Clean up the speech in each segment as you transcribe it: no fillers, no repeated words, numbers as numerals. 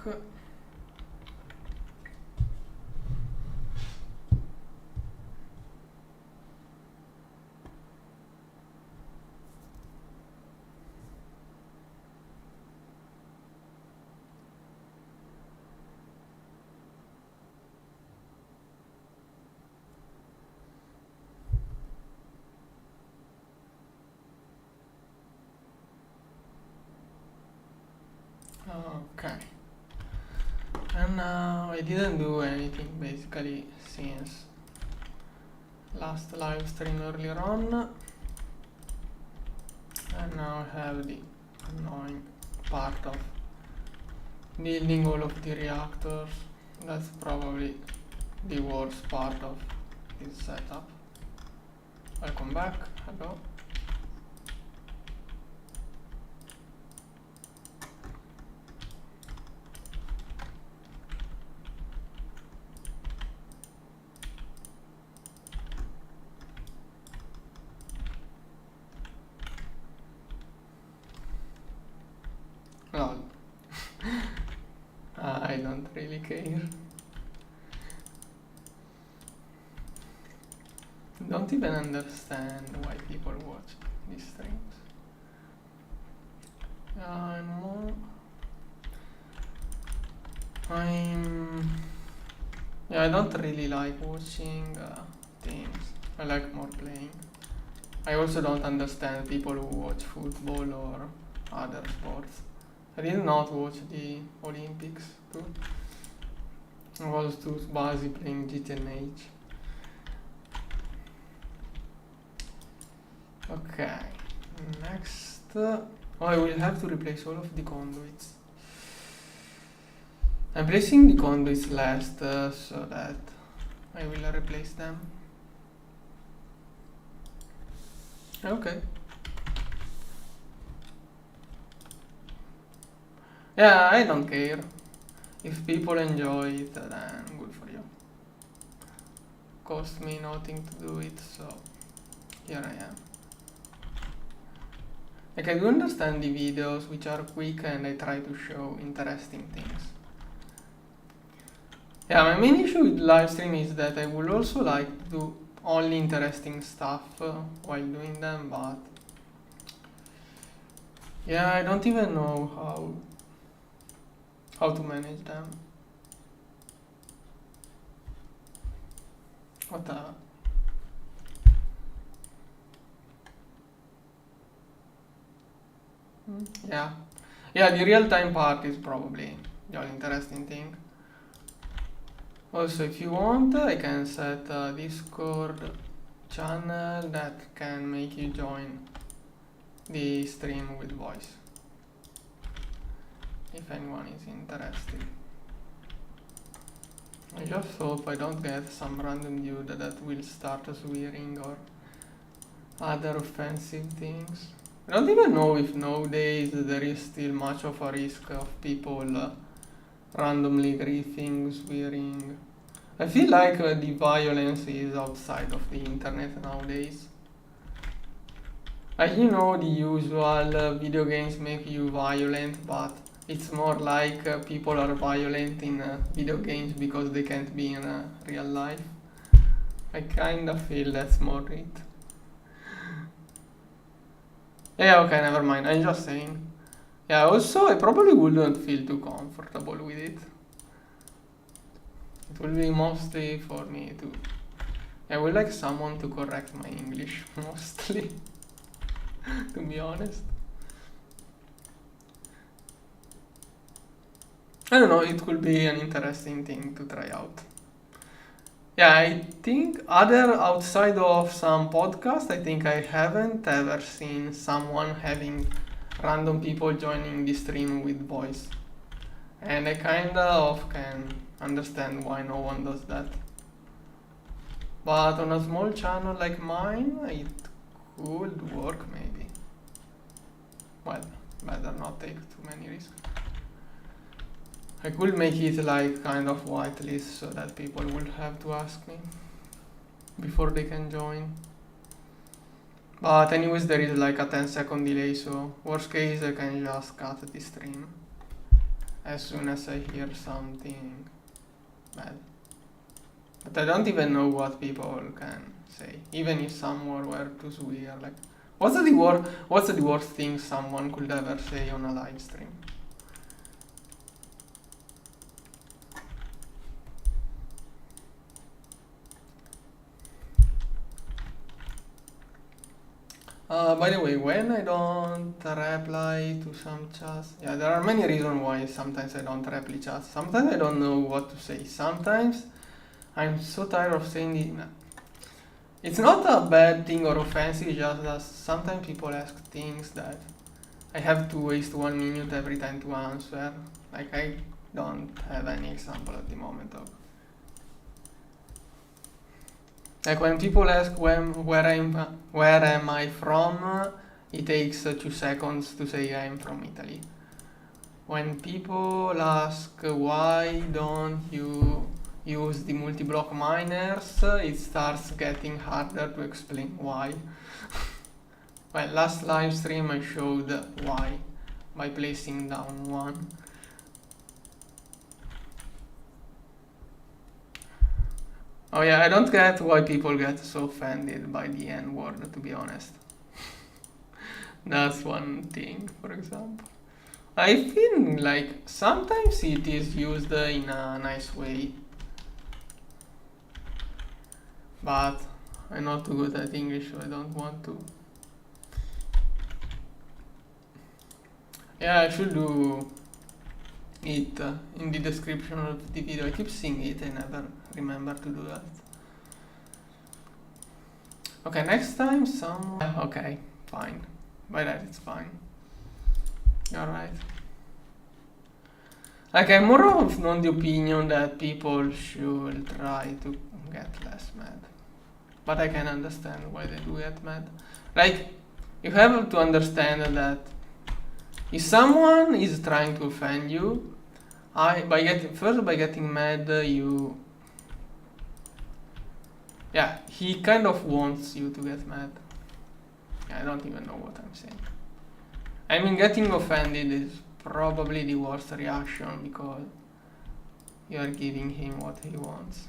Okay. And now I didn't do anything basically since last live stream earlier on. And now I have the annoying part of building all of the reactors. That's probably the worst part of this setup. Welcome back. Hello. Lol. I don't really care. Don't even understand why people watch these streams. I don't really like watching things. I like more playing. I also don't understand people who watch football or other sports. I did not watch the Olympics too. I was too busy playing GTNH. Okay, next. I will have to replace all of the conduits. I'm placing the conduits last so that I will replace them. Okay. Yeah, I don't care. If people enjoy it, then good for you. Cost me nothing to do it, so here I am. Like, I do understand the videos which are quick and I try to show interesting things. Yeah, my main issue with live stream is that I would also like to do only interesting stuff while doing them, but yeah, I don't even know how to manage them. What the? Yeah, the real-time part is probably the only interesting thing. Also, if you want, I can set a Discord channel that can make you join the stream with voice, if anyone is interested. I just hope I don't get some random dude that will start swearing or other offensive things. I don't even know if nowadays there is still much of a risk of people randomly griefing, swearing. I feel like the violence is outside of the internet nowadays. Like, you know, the usual video games make you violent, but it's more like people are violent in video games because they can't be in real life. I kind of feel that's more it. Yeah, okay, never mind. I'm just saying. Yeah, also, I probably wouldn't feel too comfortable with it. It will be mostly for me to... I would like someone to correct my English, mostly. To be honest. I don't know, it could be an interesting thing to try out. Yeah, I think outside of some podcasts, I think I haven't ever seen someone having random people joining the stream with voice. And I kind of can understand why no one does that. But on a small channel like mine, it could work maybe. Well, better not take too many risks. I could make it like kind of whitelist so that people will have to ask me before they can join. But anyways, there is like a 10-second delay, so worst case I can just cut the stream. as soon as I hear something bad. But I don't even know what people can say, even if someone were to swear. Like, what's the worst thing someone could ever say on a live stream? By the way, when I don't reply to some chats, yeah, there are many reasons why sometimes I don't reply chats. Sometimes I don't know what to say. Sometimes I'm so tired of saying it. It's not a bad thing or offensive, it's just that sometimes people ask things that I have to waste 1 minute every time to answer. Like, I don't have any example at the moment of. Like when people ask where am I from, it takes 2 seconds to say I'm from Italy. When people ask why don't you use the multi-block miners, it starts getting harder to explain why. Well, last live stream I showed why by placing down one. Oh yeah, I don't get why people get so offended by the N-word, to be honest. That's one thing, for example. I feel like sometimes it is used in a nice way, but I'm not too good at English, so I don't want to. Yeah, I should do it in the description of the video. I keep seeing it, I never remember to do that. Okay, next time someone... Okay, fine. By that it's fine. Alright. Like, I'm more of on the opinion that people should try to get less mad. But I can understand why they do get mad. Like, you have to understand that if someone is trying to offend you, by getting mad, yeah, he kind of wants you to get mad. I don't even know what I'm saying. I mean, getting offended is probably the worst reaction because you are giving him what he wants.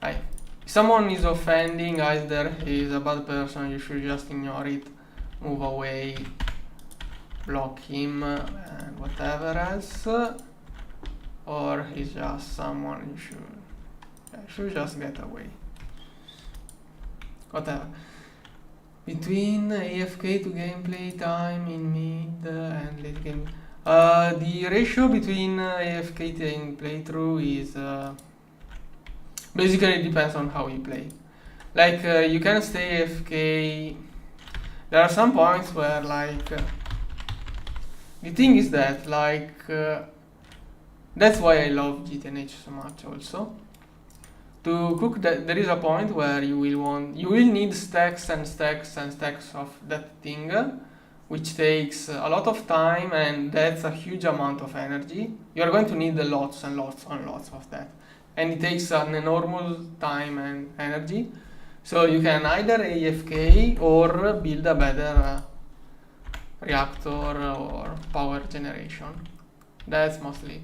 If someone is offending, either he is a bad person, you should just ignore it, move away, block him, and whatever else. Or he's just someone you should just get away. Whatever. Between AFK to gameplay time in mid and late game. The ratio between AFK and playthrough is basically it depends on how you play. Like you can stay AFK. There are some points where like the thing is that like that's why I love GTNH so much also. To cook that, there is a point where you will need stacks and stacks and stacks of that thing, which takes a lot of time, and that's a huge amount of energy. You are going to need lots and lots and lots of that, and it takes an enormous time and energy. So you can either AFK or build a better reactor or power generation. That's mostly it.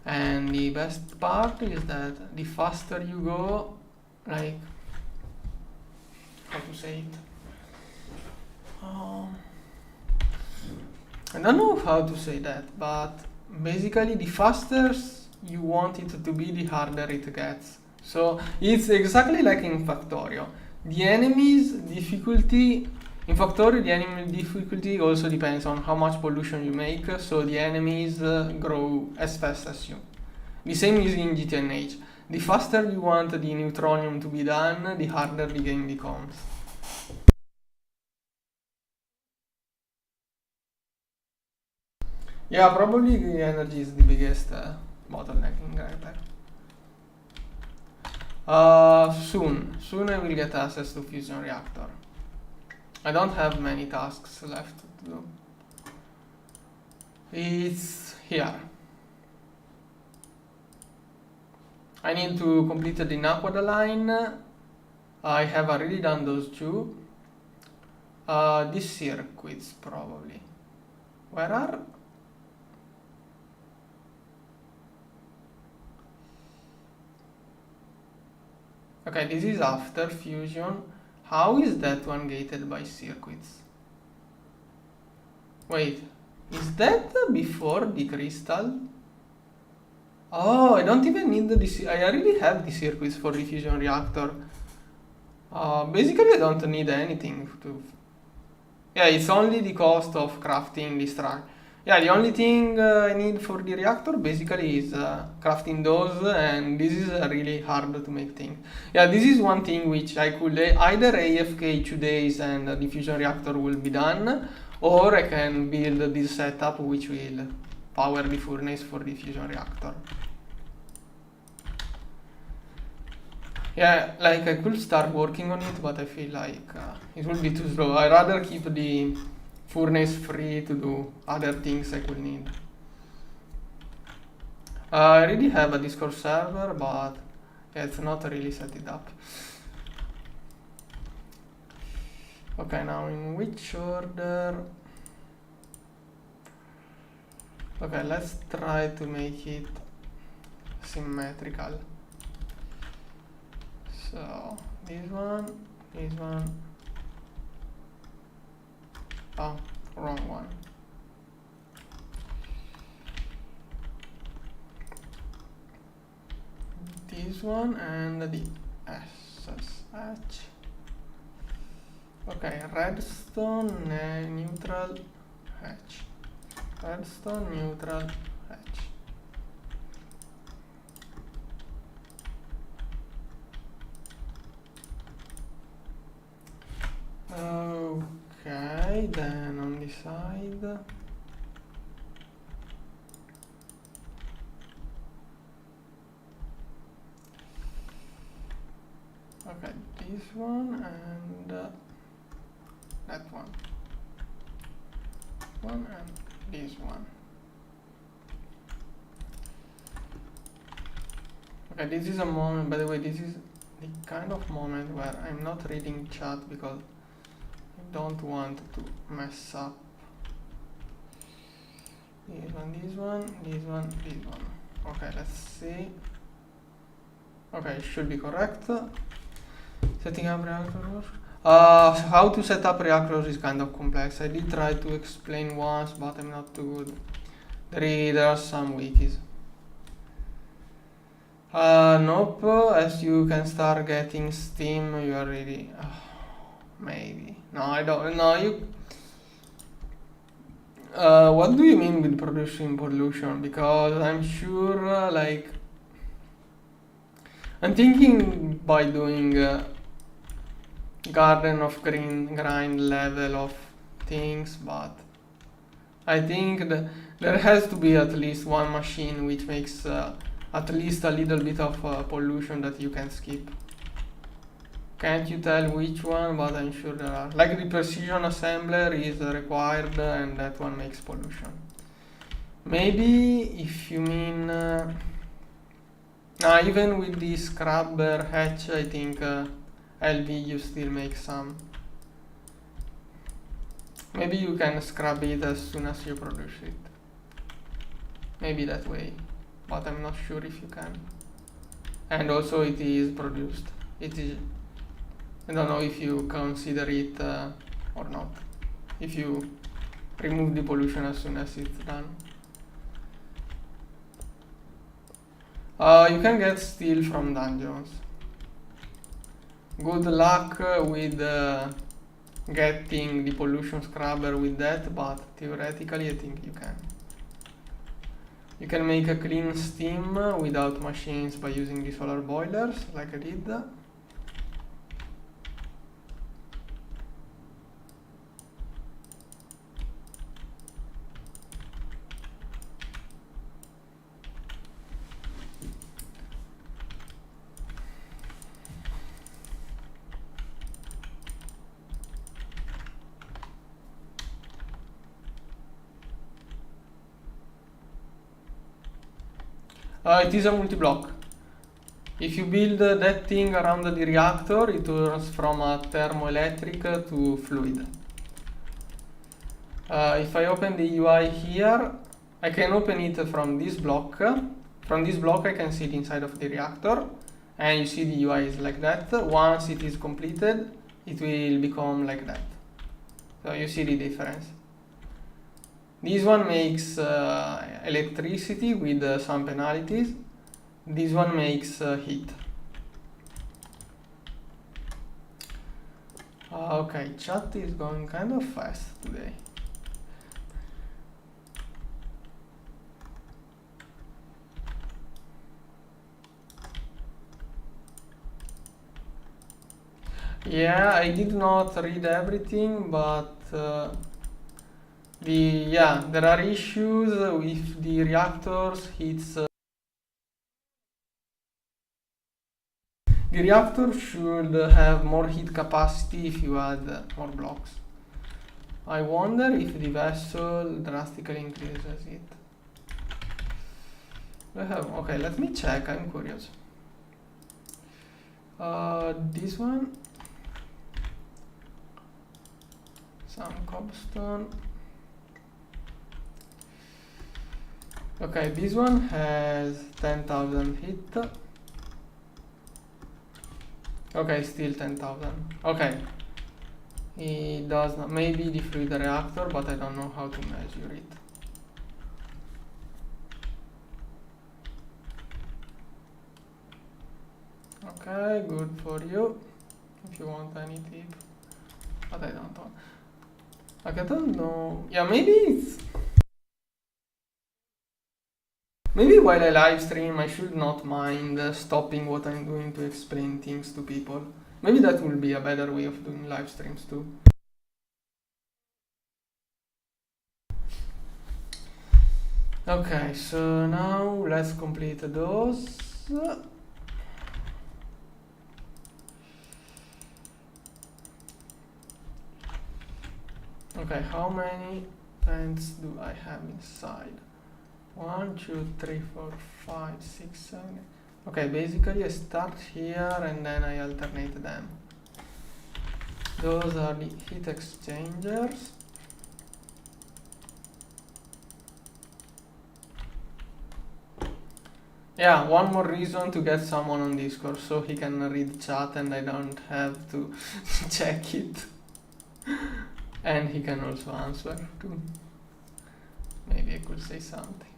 And the best part is that the faster you go, like, how to say it? I don't know how to say that, but basically the faster you want it to be, the harder it gets. So it's exactly like in Factorio. The enemy's difficulty, in Factorio the enemy difficulty also depends on how much pollution you make, so the enemies grow as fast as you. The same is in GTNH. The faster you want the neutronium to be done, the harder the game becomes. Yeah, probably the energy is the biggest bottleneck in Reactor. Soon I will get access to Fusion Reactor. I don't have many tasks left to do. It's here. I need to complete the Naquada line. I have already done those two. These circuits probably. Where are? Okay, this is after fusion. How is that one gated by circuits? Wait, is that before the crystal? Oh, I don't even need the I already have the circuits for the fusion reactor. Basically, I don't need anything to. Yeah, it's only the cost of crafting the structure. Yeah, the only thing I need for the reactor basically is crafting those, and this is really hard to make things. Yeah, this is one thing which I could either AFK 2 days and the fusion reactor will be done, or I can build this setup which will power the furnace for the fusion reactor. Yeah, like I could start working on it, but I feel like it will be too slow. I'd rather keep the furnace free to do other things I could need. I already have a Discord server, but yeah, it's not really set it up. Okay, now in which order? Okay, let's try to make it symmetrical. So this one. Oh, wrong one. This one and the SSH. Okay, redstone neutral hatch. Redstone neutral hatch. Okay, then on this side. Okay, this one and that one. One and this one. Okay, this is a moment, by the way, this is the kind of moment where I'm not reading chat because I don't want to mess up. This one. Okay, let's see. Okay, it should be correct. Setting up reactors. How to set up reactors is kind of complex. I did try to explain once, but I'm not too good. There are some wikis. Nope, as you can start getting steam, you are really... maybe. No, I don't... No, you... what do you mean with producing pollution? Because I'm sure, like... I'm thinking by doing garden of grind level of things, but I think that there has to be at least one machine which makes at least a little bit of pollution that you can skip. Can't you tell which one? But I'm sure there are. Like the precision assembler is required and that one makes pollution. Maybe if you mean... even with the scrubber hatch, I think LV you still make some. Maybe you can scrub it as soon as you produce it. Maybe that way, but I'm not sure if you can. And also it is produced. It is. I don't know if you consider it or not. If you remove the pollution as soon as it's done. You can get steel from dungeons. Good luck with getting the pollution scrubber with that, but theoretically I think you can. You can make a clean steam without machines by using the solar boilers, like I did. It is a multi-block. If you build that thing around the reactor, it turns from a thermoelectric to fluid. If I open the UI here, I can open it from this block. From this block I can see it inside of the reactor, and you see the UI is like that. Once it is completed, it will become like that. So you see the difference. This one makes electricity with some penalties. This one makes heat. Okay, chat is going kind of fast today. Yeah, I did not read everything, but there are issues with the reactors. The reactor should have more heat capacity if you add more blocks. I wonder if the vessel drastically increases it. Okay, let me check, I'm curious. This one, some cobblestone. Okay, this one has 10,000 heat. Okay, still 10,000. Okay, it does not, maybe the fluid reactor, but I don't know how to measure it. Okay, good for you, if you want any tip, but I don't know. Like, I don't know, yeah, maybe while I live stream I should not mind stopping what I'm doing to explain things to people. Maybe that will be a better way of doing live streams too. Okay, so now let's complete those. Okay, how many vents do I have inside? 1, 2, 3, 4, 5, 6, 7. Okay, basically I start here and then I alternate them. Those are the heat exchangers. Yeah, one more reason to get someone on Discord so he can read chat and I don't have to check it. And he can also answer too. Maybe I could say something.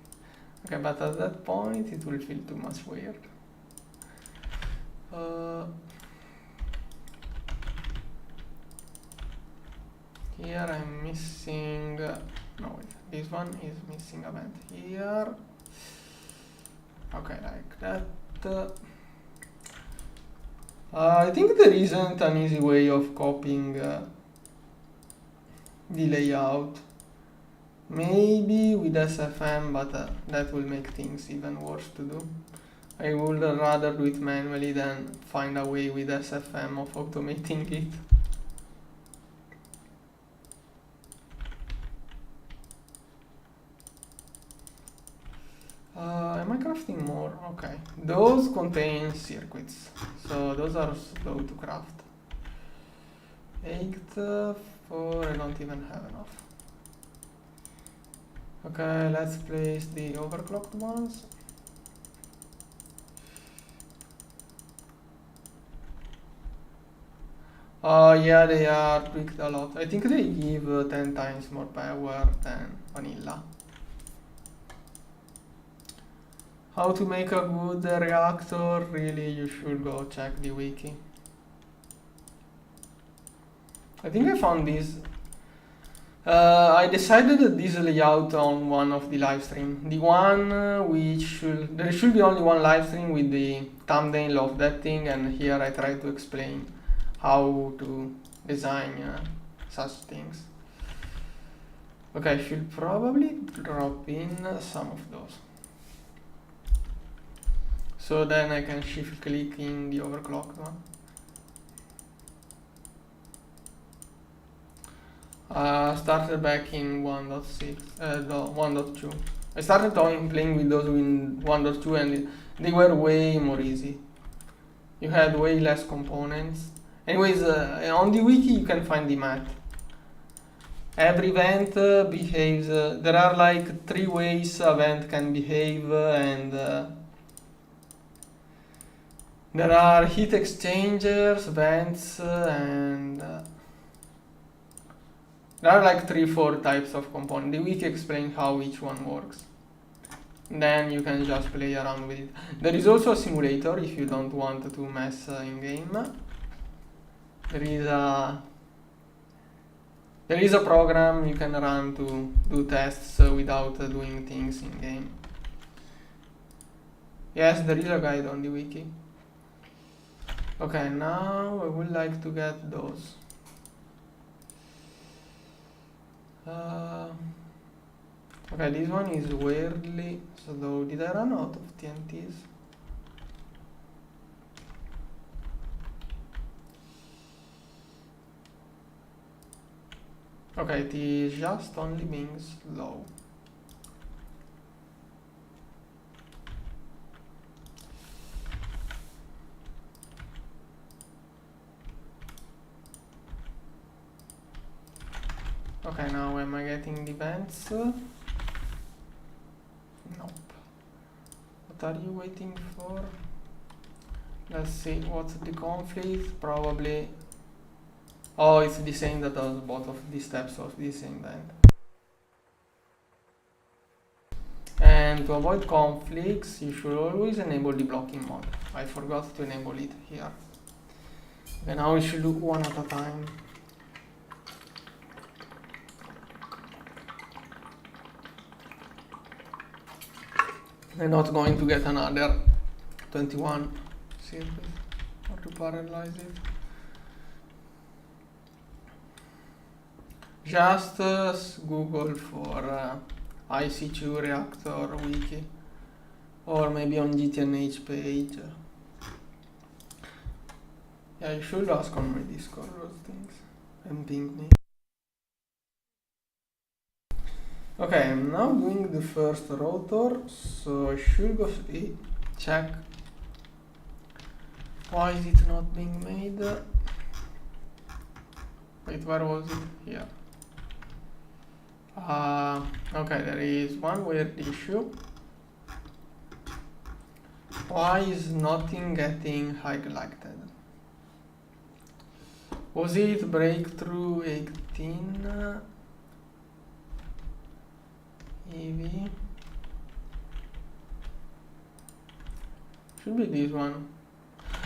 Okay, but at that point it will feel too much weird. Here I'm missing, no wait, this one is missing a vent here. Okay, like that. I think there isn't an easy way of copying the layout. Maybe with SFM, but that will make things even worse to do. I would rather do it manually than find a way with SFM of automating it. Am I crafting more? Okay. Those contain circuits, so those are slow to craft. 8, 4, I don't even have enough. Okay, let's place the overclocked ones. Yeah, they are tweaked a lot. I think they give 10 times more power than vanilla. How to make a good reactor? Really, you should go check the wiki. I think I found this. I decided this layout on one of the live stream. The one there should be only one live stream with the thumbnail of that thing, and here I try to explain how to design such things. Okay, I should probably drop in some of those. So then I can shift click in the overclocked one. Started back in 1.6, 1.2. I started playing with those in 1.2 and they were way more easy. You had way less components. Anyways, on the wiki you can find the math. every event behaves, there are like 3 ways a event can behave, and there are heat exchangers, vents, and there are like 3-4 types of components. The wiki explains how each one works. Then you can just play around with it. There is also a simulator if you don't want to mess in game. There is a program you can run to do tests without doing things in game. Yes, there is a guide on the wiki. Okay, now I would like to get those. Okay, this one is weirdly slow. Did I run out of TNTs? Okay, it is just only being slow. Okay, now am I getting the vents? Nope. What are you waiting for? Let's see, what's the conflict? Probably... Oh, it's the same that does both of the steps of the same vent. And to avoid conflicts, you should always enable the blocking mode. I forgot to enable it here. Okay, now we should do one at a time. I'm not going to get another 21 series or to parallelize it. Just Google for IC2 Reactor wiki, or maybe on GTNH page. Yeah, you should ask on my Discord those things and ping me. Okay, I'm now doing the first rotor, so I should go check why is it not being made. Wait, where was it? Here. Okay, there is one weird issue. Why is nothing getting highlighted? Was it breakthrough 18 EV? Should be this one.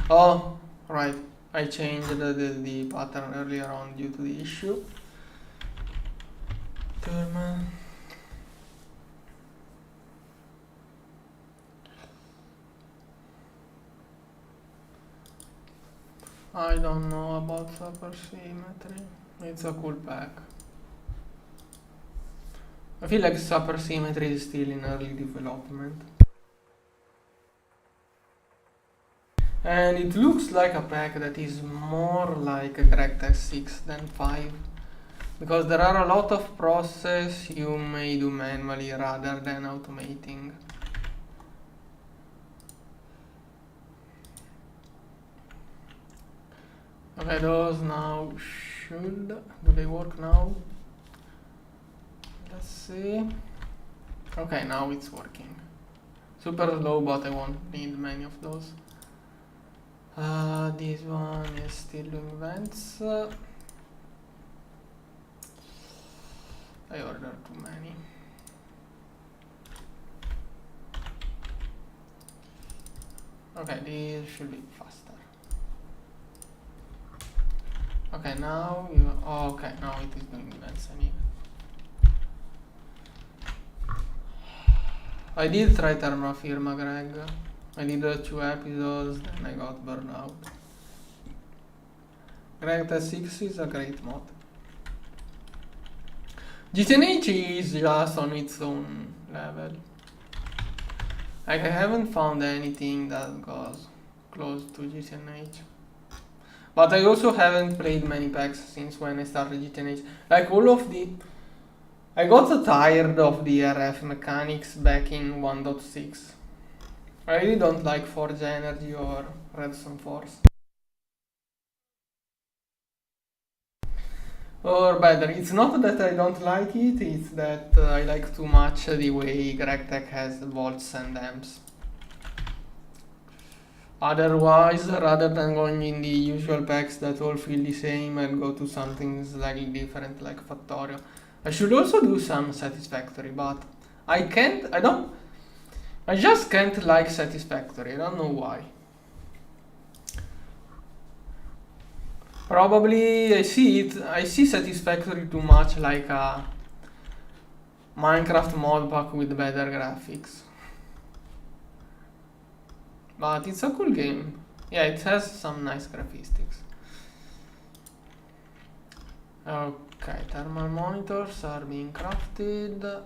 Oh, right. I changed the pattern earlier on due to the issue. Turn. I don't know about supersymmetry. It's a cool pack. I feel like supersymmetry is still in early development. And it looks like a pack that is more like a Reactor 6 than 5. Because there are a lot of processes you may do manually rather than automating. Okay, those now should... Do they work now? Let's see. Okay, now it's working. Super slow, but I won't need many of those. This one is still doing vents. I ordered too many. Okay, these should be faster. Okay, now you... Oh, okay, now it is doing vents anyway. I did try Terra Firma, Greg. I did 2 episodes, then I got burned out. Reactor 6 is a great mod. GTNH is just on its own level. Like, I haven't found anything that goes close to GTNH. But I also haven't played many packs since when I started GTNH. Like, all of the... I got tired of the RF mechanics back in 1.6. I really don't like Forge Energy or Redstone Force. Or better, it's not that I don't like it, it's that I like too much the way Reactor has volts and amps. Otherwise, rather than going in the usual packs that all feel the same, I'll go to something slightly different like Factorio. I should also do some Satisfactory, but I just can't like Satisfactory, I don't know why. Probably I see Satisfactory too much like a Minecraft Modpack with better graphics. But it's a cool game. Yeah, it has some nice graphics. Okay, thermal monitors are being crafted.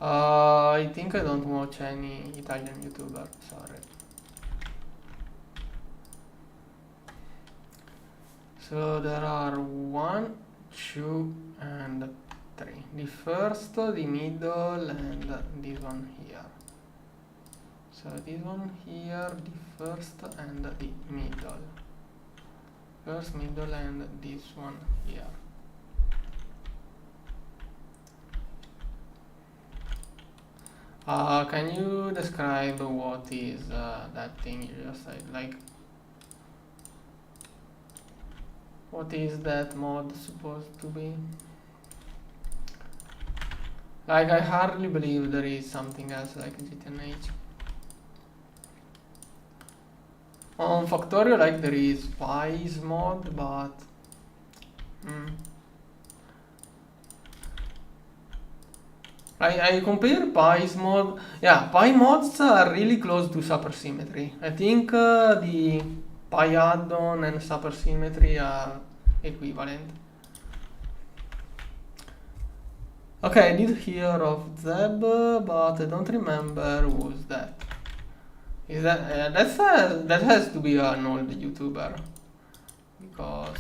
I think I don't watch any Italian YouTuber, sorry. So there are 1, 2, and 3. The first, the middle, and this one here. So this one here, the first and the middle. First, middle, and this one here. Can you describe what is that thing you just said? Like, what is that mod supposed to be? Like, I hardly believe there is something else like GTNH. On Factorio, like, there is Pi's mod, but I compare Pi's mod. Yeah, Pi mods are really close to supersymmetry. I think the Pi add-on and supersymmetry are equivalent. Okay, I did hear of Zeb, but I don't remember who was that. Is that that has to be an old YouTuber, because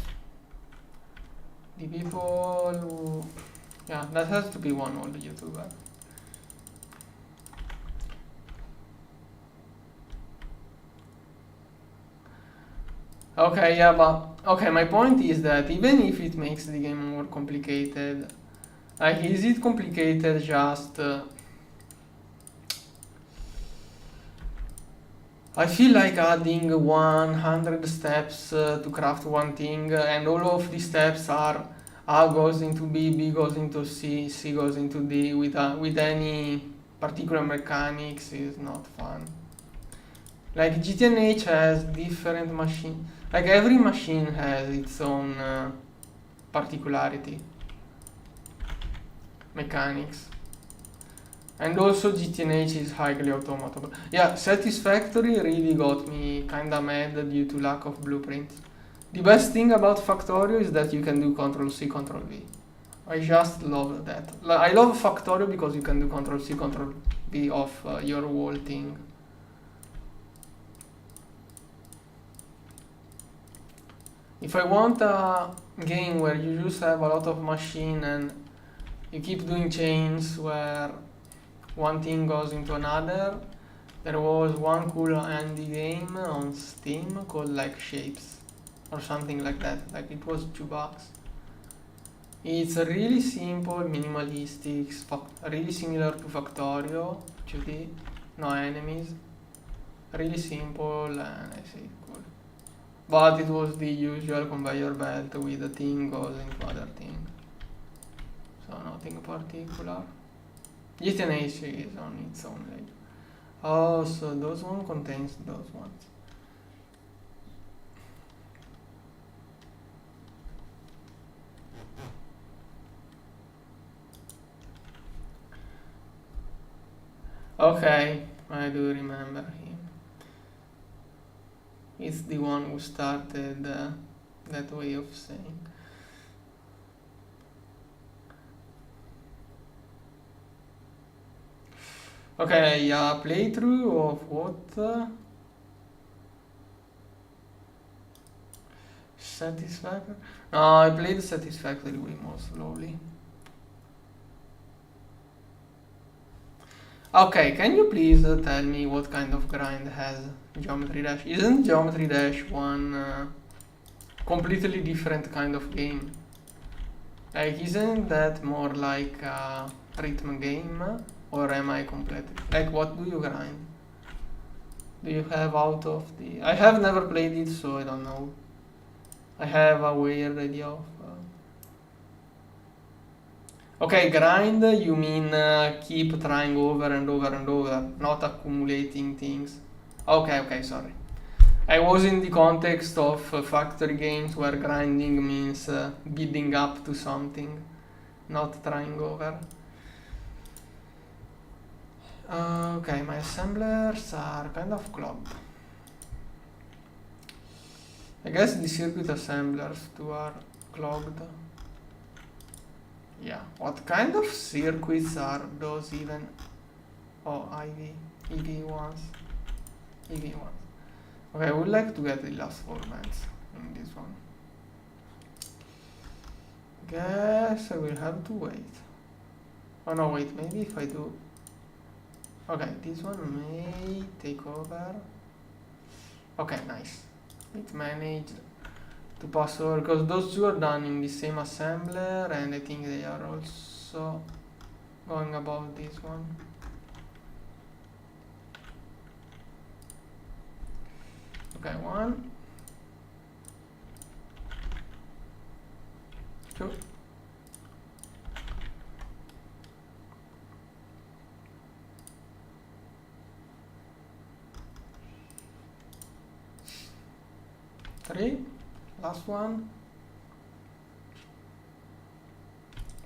the people who, yeah, that has to be one old YouTuber. Okay, yeah, but okay, my point is that even if it makes the game more complicated, like, is it complicated just I feel like adding 100 steps to craft one thing, and all of the steps are A goes into B, B goes into C, C goes into D with any particular mechanics is not fun. Like, GTNH has different machine, like every machine has its own particularity, mechanics. And also GTNH is highly automatable. Yeah, Satisfactory really got me kinda mad due to lack of blueprints. The best thing about Factorio is that you can do Ctrl-C, Ctrl-V. I just love that. I love Factorio because you can do Ctrl-C, Ctrl-V of your whole thing. If I want a game where you just have a lot of machine and you keep doing chains where one thing goes into another, there was one cool indie game on Steam called like Shapes or something like that. Like, it was $2. It's a really simple, minimalistic, really similar to Factorio, 2D, no enemies, really simple, and I say cool. But it was the usual conveyor belt with a thing goes into other thing, so nothing particular. GTNH is on its own leg. Oh, so those one contains those ones. Okay, I do remember him. It's the one who started that way of saying. Okay, playthrough of what? Satisfactory? No, I played Satisfactory way more slowly. Okay, can you please tell me what kind of grind has Geometry Dash? Isn't Geometry Dash one completely different kind of game. Like, isn't that more like a rhythm game? Or am I completely... Like, what do you grind? Do you have out of the... I have never played it, so I don't know. I have a weird idea of... Okay, grind, you mean keep trying over and over and over, not accumulating things. Okay, sorry. I was in the context of factory games where grinding means building up to something, not trying over. Okay, my assemblers are kind of clogged. I guess the circuit assemblers too are clogged. Yeah, what kind of circuits are those even? Oh, EV ones. EV ones. Okay, I would like to get the last 4 bands in this one. Guess I will have to wait. Oh no, wait, maybe if I do... Okay, this one may take over. Okay, nice. It managed to pass over, because those two are done in the same assembler, and I think they are also going above this one. Okay, 1, 2. Three, last one.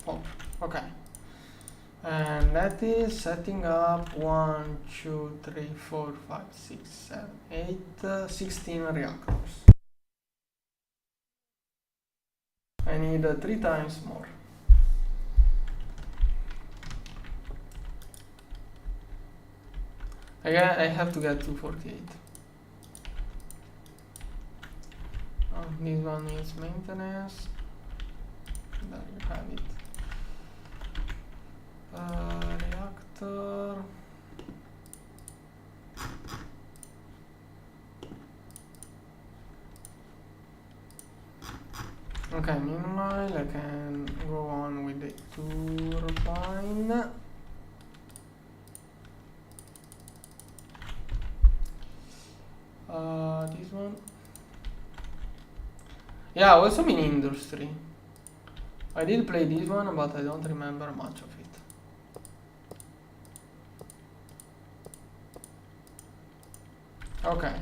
4. Okay. And that is setting up 1, 2, 3, 4, 5, 6, 7, 8, 16 reactors. I need 3 times more. Again, I have to get 248. Oh, this one needs maintenance. There you have it. Reactor. Okay, meanwhile I can go on with the turbine. This one. Yeah, also in industry. I did play this one, but I don't remember much of it. Okay.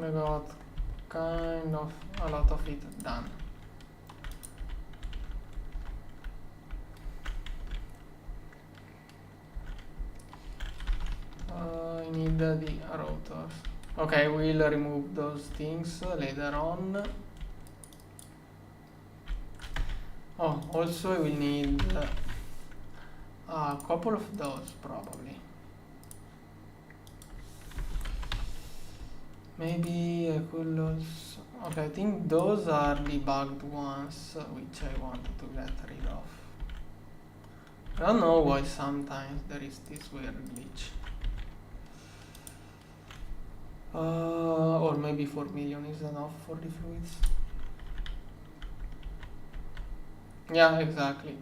I got kind of a lot of it done. I need the rotors. Okay, we'll remove those things later on. Oh, also I will need a couple of those probably. Maybe I could also... Okay, I think those are the bugged ones which I wanted to get rid of. I don't know why sometimes there is this weird glitch. Or maybe 4 million is enough for the fluids. Yeah, exactly.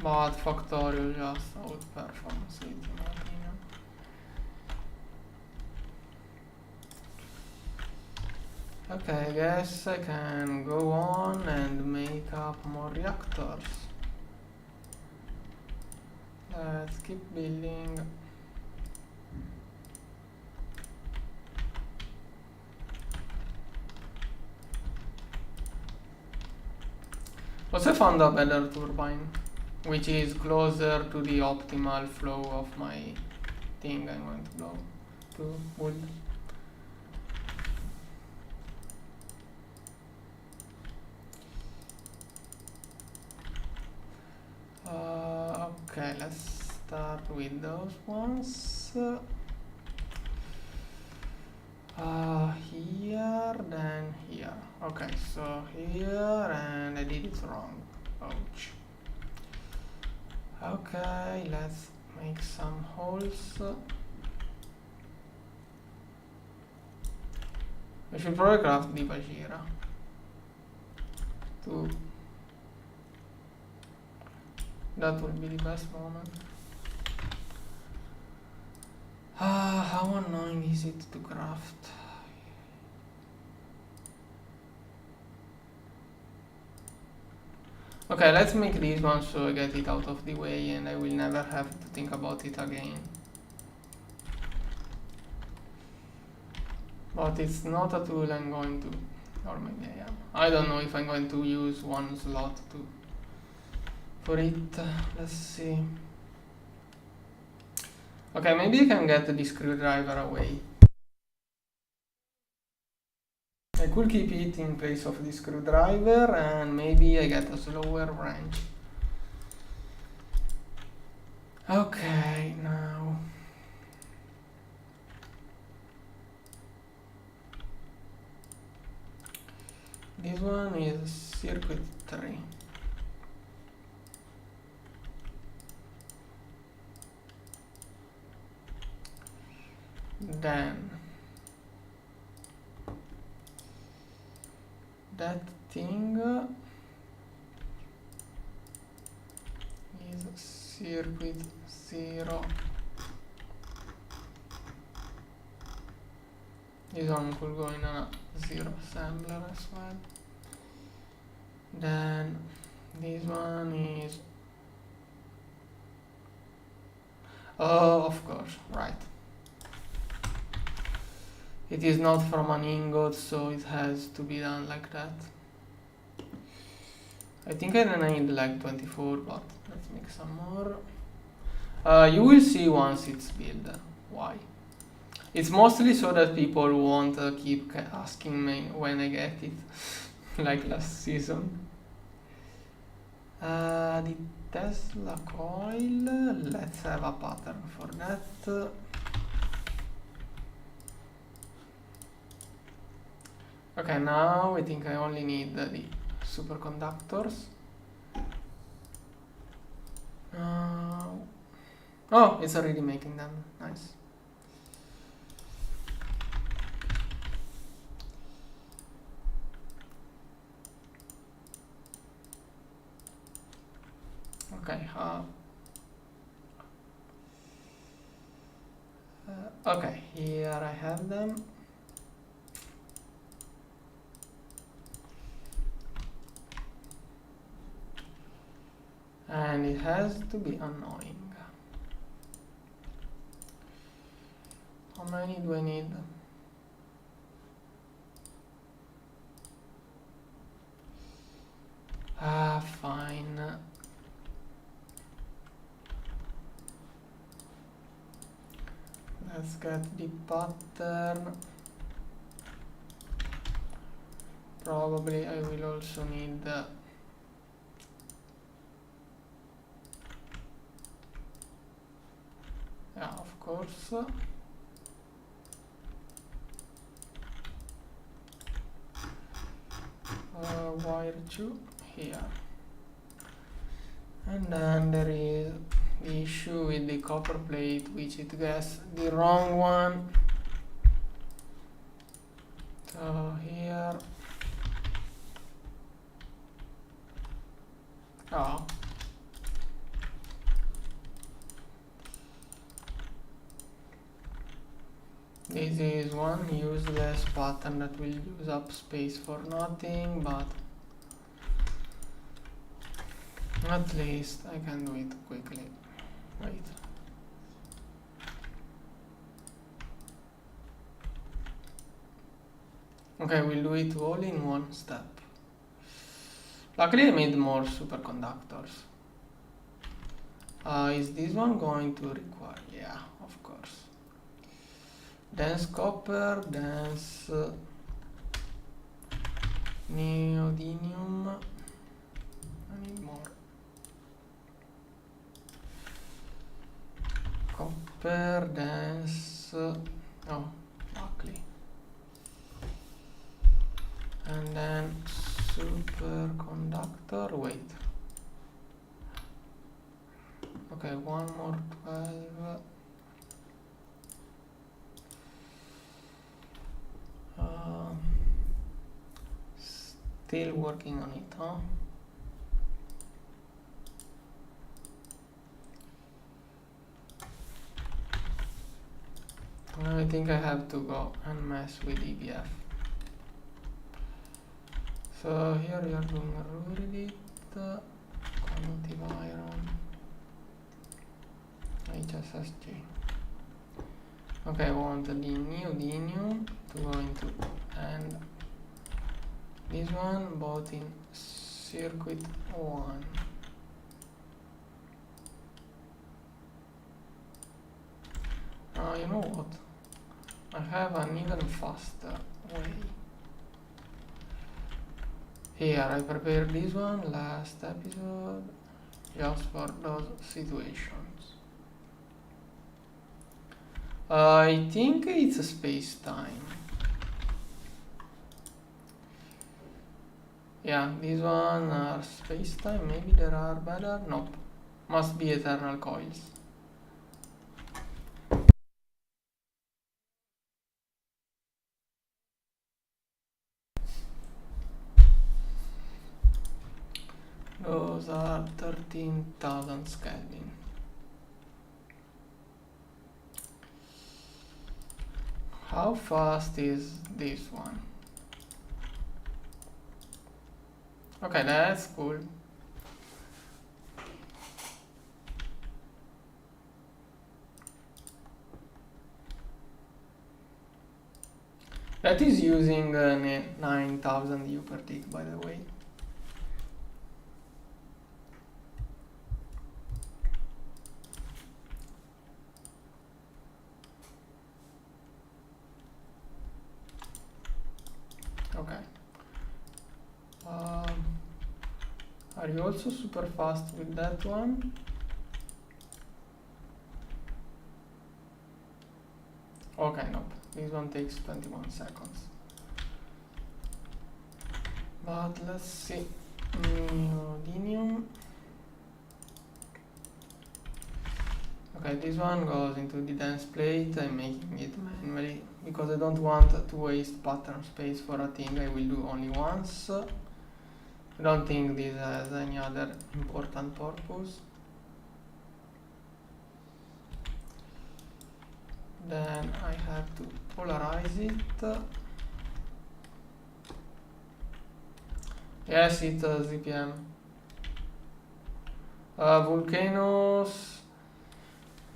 But Factorial just outperforms it in my opinion. Okay, I guess I can go on and make up more reactors. Let's keep building. Also found a better turbine, which is closer to the optimal flow of my thing I'm going to go to wood. Okay, let's start with those ones. Here, then here. Okay, so here, and I did it wrong. Ouch. Okay, let's make some holes. I should probably craft the Bajira. That would be the best moment. How annoying is it to craft? Okay, let's make this one so I get it out of the way and I will never have to think about it again. But it's not a tool I'm going to, or maybe I am. I don't know if I'm going to use one slot for it. Let's see. Okay, maybe I can get the screwdriver away. I could keep it in place of the screwdriver and maybe I get a slower wrench. Okay, now. This one is circuit 3. Then that thing is circuit 0. This one could go in a 0 assembler as well. Then this one is, oh, of course, right. It is not from an ingot, so it has to be done like that. I think I need like 24, but let's make some more. You will see once it's built why. It's mostly so that people won't keep asking me when I get it, like last season. The Tesla coil, let's have a pattern for that. Okay, now I think I only need the superconductors. Oh, it's already making them. Nice. Okay. Okay, here I have them. And it has to be annoying. How many do I need? Fine. Let's get the pattern. Probably I will also need the of course. Wire 2 here. And then there is the issue with the copper plate, which it guessed the wrong one. So here. Oh. This is one useless pattern that will use up space for nothing, but at least I can do it quickly. Wait. Okay, we'll do it all in one step. Luckily I made more superconductors. Is this one going to require? Yeah, of course. Dense copper, dense neodymium. I need more. Copper, dense, oh, luckily. And then superconductor, wait. Okay, one more 12. Still working on it, huh? I think I have to go and mess with EBF. So here we are doing Ruridit, Cognitive Iron, HSSG. Okay, I want the new to go into, and this one both in circuit 1. You know what? I have an even faster way. Here, I prepared this one last episode just for those situations. I think it's a space-time. Yeah, these one are space-time. Maybe there are better. Nope. Must be eternal coils. Those are 13,000 Kelvin. How fast is this one? Okay, that's cool. That is using 9,000 U per tick, by the way. Okay. Are you also super fast with that one? Okay, nope. This one takes 21 seconds. But let's see. Neodymium. Okay, this one goes into the dense plate. I'm making it manually because I don't want to waste pattern space for a thing I will do only once. I don't think this has any other important purpose. Then I have to polarize it. Yes, it's ZPM. Volcanoes.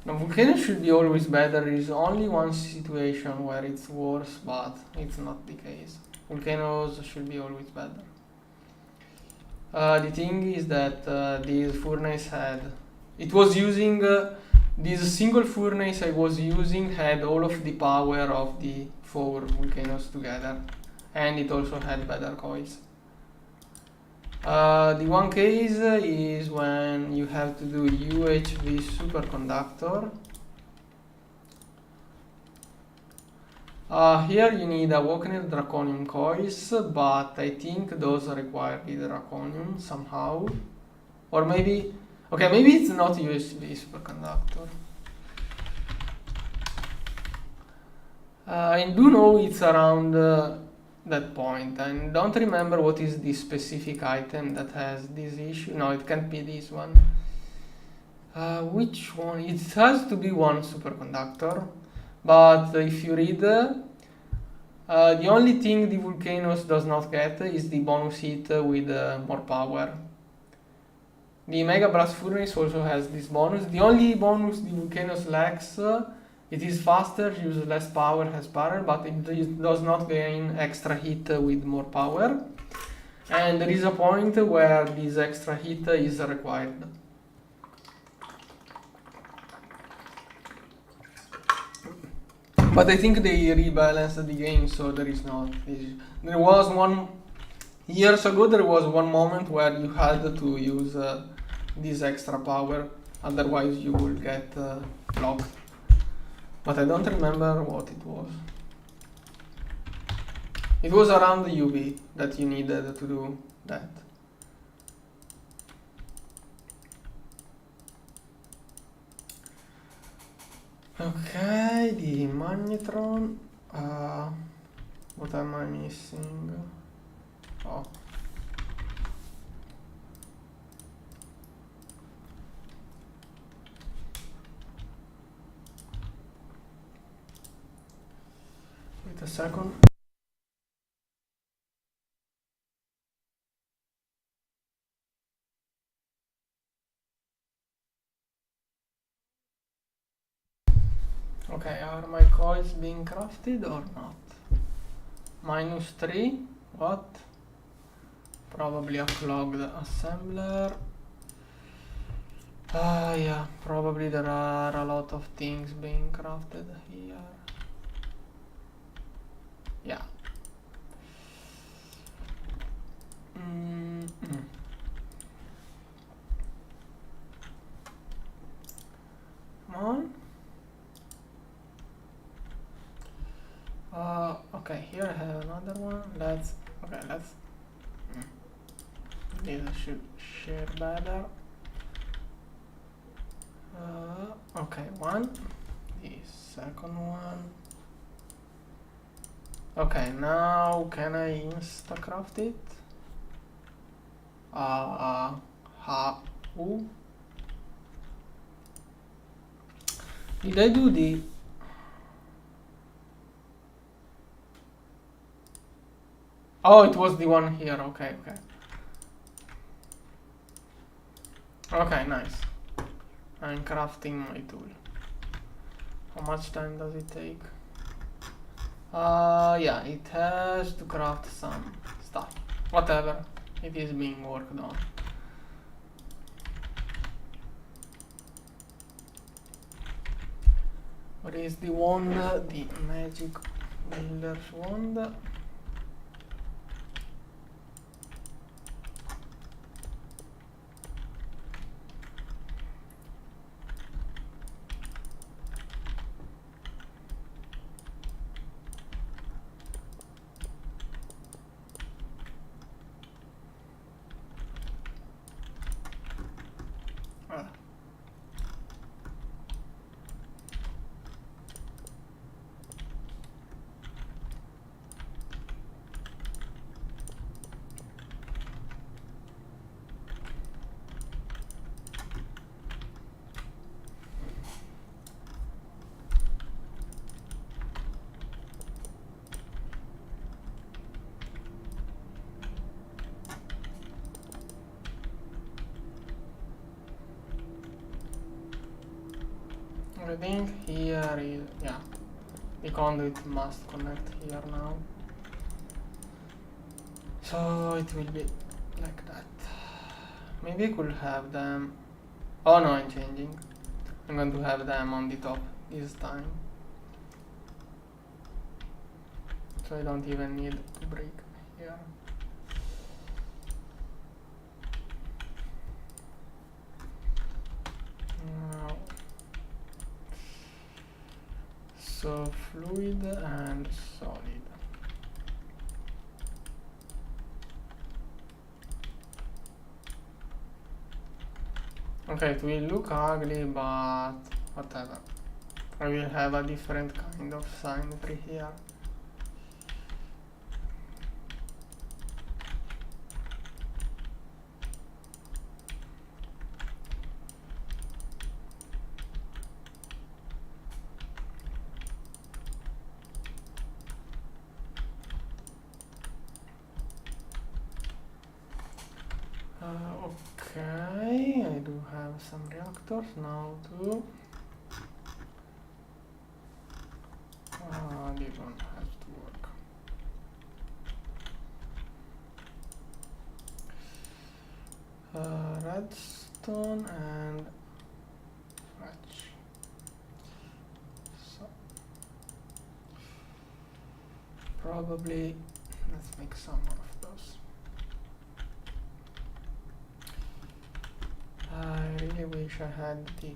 No, Volcanoes should be always better. There is only one situation where it's worse, but it's not the case. Volcanoes should be always better. The thing is that this furnace it was using, this single furnace I was using had all of the power of the 4 volcanoes together, and it also had better coils. The one case is when you have to do UHV superconductor. Here you need a Wagner draconium coils, but I think those require the draconium somehow. Or maybe, okay, maybe it's not USB superconductor. I do know it's around that point. I don't remember what is the specific item that has this issue. No, it can't be this one. Which one? It has to be one superconductor. But if you read, the only thing the Volcanoes does not get is the bonus heat with more power. The Mega Blast Furnace also has this bonus. The only bonus the Volcanoes lacks, it is faster, uses less power, has power, but it does not gain extra heat with more power. And there is a point where this extra heat is required. But I think they rebalanced the game, so there is not. There was years ago, there was one moment where you had to use this extra power, otherwise you would get blocked. But I don't remember what it was. It was around the UV that you needed to do that. Okay, the magnetron. What am I missing? Oh, a second. Okay, are my coils being crafted or not? -3, what? Probably a clogged assembler. Yeah, probably there are a lot of things being crafted here. Yeah. Come on. Okay, here I have another one. Let's this should share better. Okay, one. The second one. Okay, now can I instacraft it? How? Did I do the... Oh, it was the one here. Okay. Okay, nice. I'm crafting my tool. How much time does it take? Yeah, it has to craft some stuff. Whatever. It is being worked on. What is the wand? The magic builder's wand. I think here is, yeah, the conduit must connect here now. So it will be like that. Maybe I could have them... Oh no, I'm changing. I'm going to have them on the top this time. So I don't even need to break here. Now, so fluid and solid. Okay, it will look ugly, but whatever. I will have a different kind of symmetry here. Okay, I do have some reactors now too. This one has to work. Redstone and fletch. So probably let's make some of those. I really wish I had the...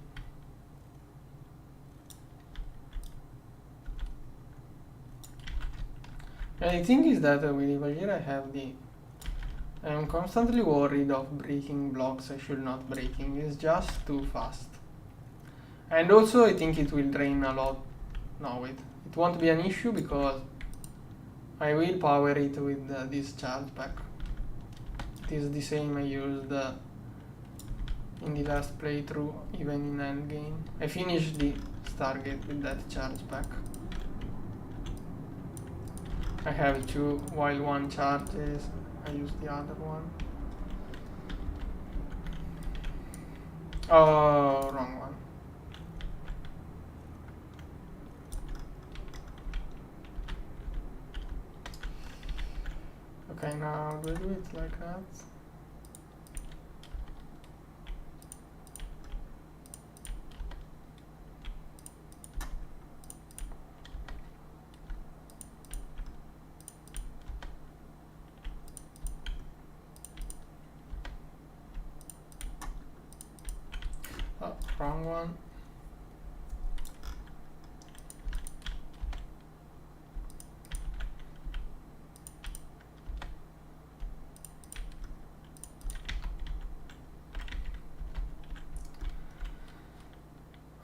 The thing is that with here I have the... I am constantly worried of breaking blocks I should not breaking. It's just too fast. And also I think it will drain a lot. No, wait. It won't be an issue because I will power it with this charge pack. It is the same I used in the last playthrough, even in endgame. I finished the Stargate with that charge pack. I have two, while one charges, I use the other one. Oh, wrong one. Okay, now do I do it like that? Oh, wrong one.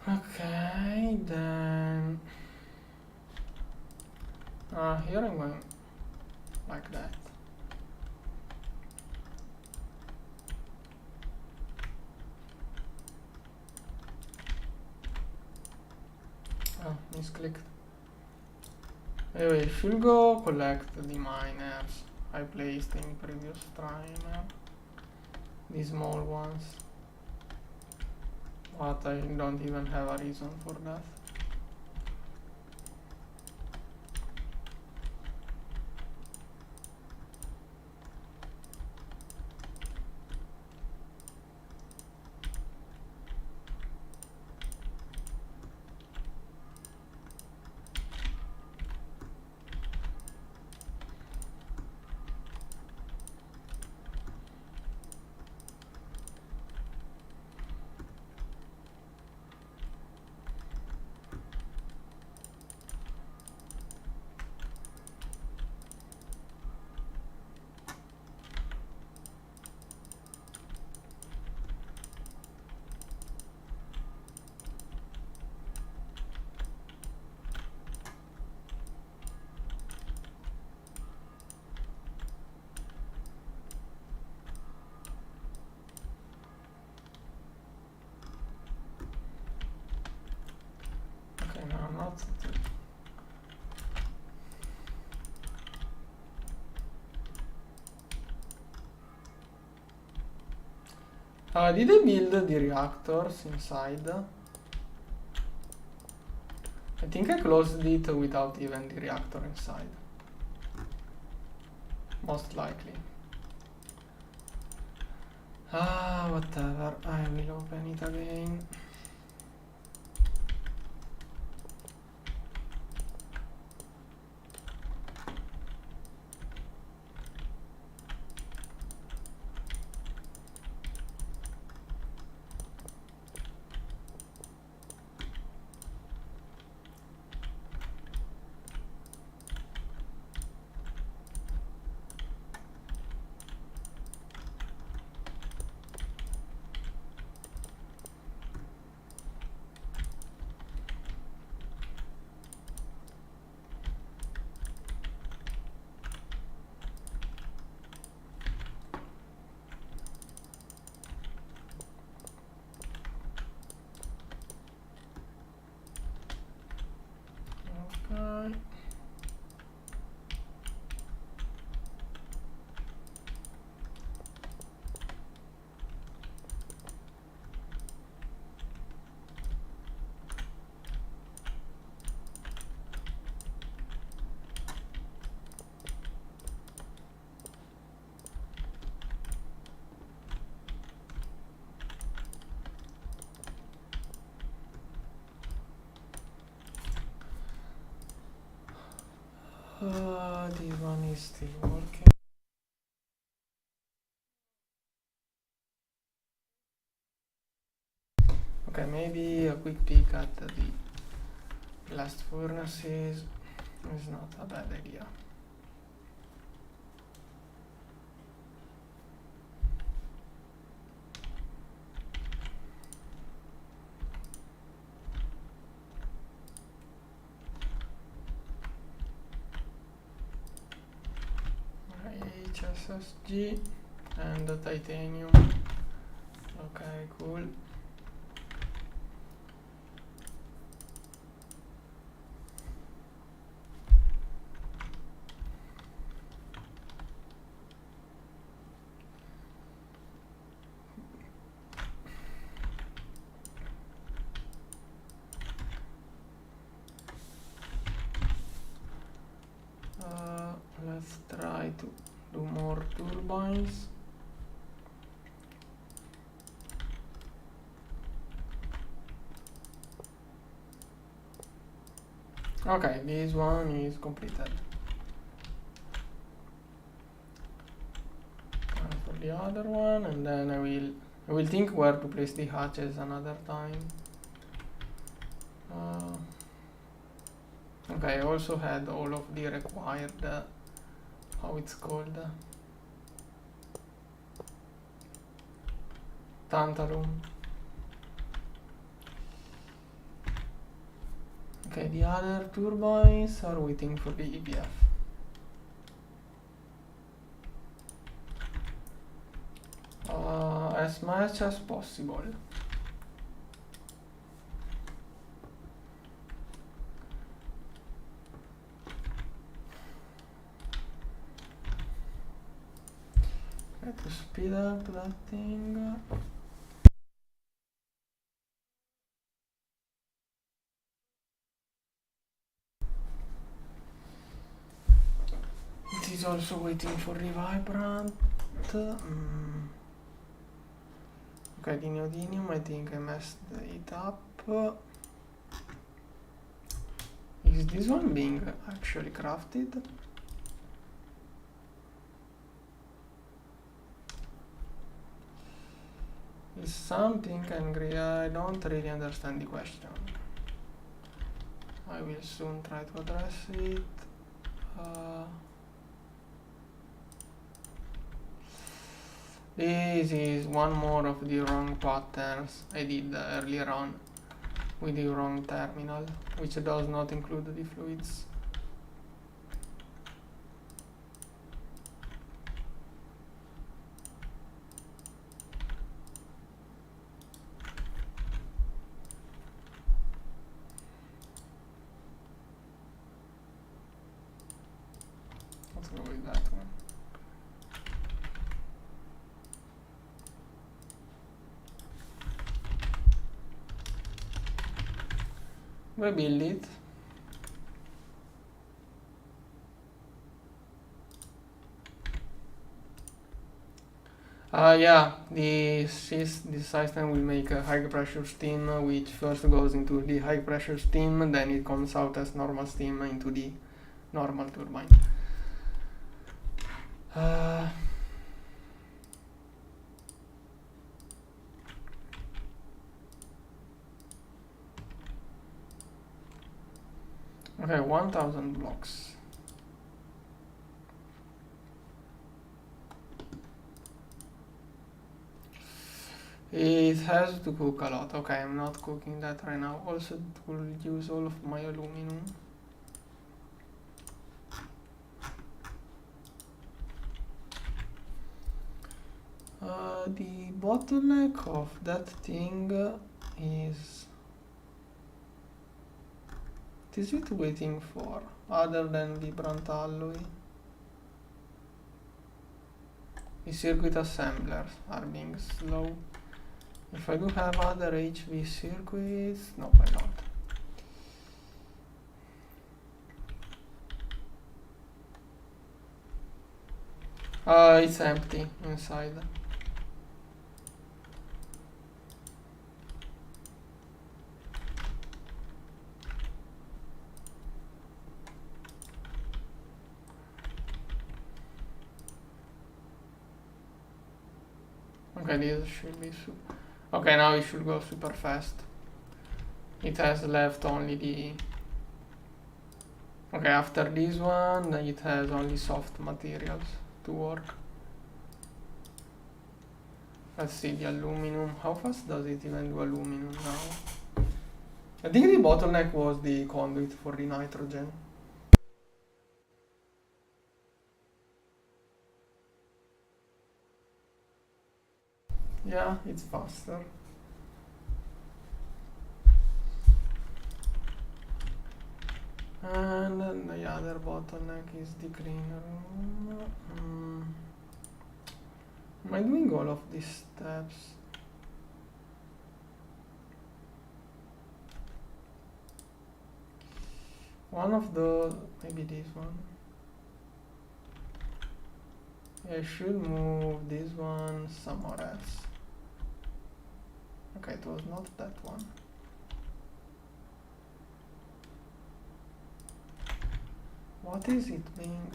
Okay, then here I'm going like that. Oh, misclicked. Anyway, should go collect the miners I placed in previous timer. The small ones. But I don't even have a reason for that. Okay, now not. Did I build the reactors inside? I think I closed it without even the reactor inside. Most likely. Whatever. I will open it again. Okay. This one is still working. Okay, maybe a quick peek at the blast furnaces is not a bad idea. HSSG and the titanium. Okay, cool. Let's try to do more turbines. Okay, this one is completed. And for the other one, and then I will think where to place the hatches another time. Okay, I also had all of the required, how it's called, tantalum. Okay, the other turbines are waiting for the EBF. As much as possible. To speed up that thing. It is also waiting for the vibrant. Okay, the neodymium, I think I messed it up. Is this one being actually crafted? Is something angry? I don't really understand the question. I will soon try to address it. This is one more of the wrong patterns I did earlier on with the wrong terminal, which does not include the fluids. Let's go with that one. We build it. Yeah, this system will make a high pressure steam, which first goes into the high pressure steam, then it comes out as normal steam into the normal turbine. Okay, 1000 blocks. It has to cook a lot. Okay, I'm not cooking that right now. Also, it will use all of my aluminum. The bottleneck of that thing is... What is it waiting for, other than vibrant alloy? The circuit assemblers are being slow. If I do have other HV circuits, no, I don't. It's empty inside. Okay, this should be super. Okay, now it should go super fast. It has left only the... Okay, after this one, it has only soft materials to work. Let's see the aluminum. How fast does it even do aluminum now? I think the bottleneck was the conduit for the nitrogen. Yeah, it's faster. And then the other bottleneck is the clean room. Am I doing all of these steps? One of the... maybe this one. I should move this one somewhere else. Okay, it was not that one. What is it being?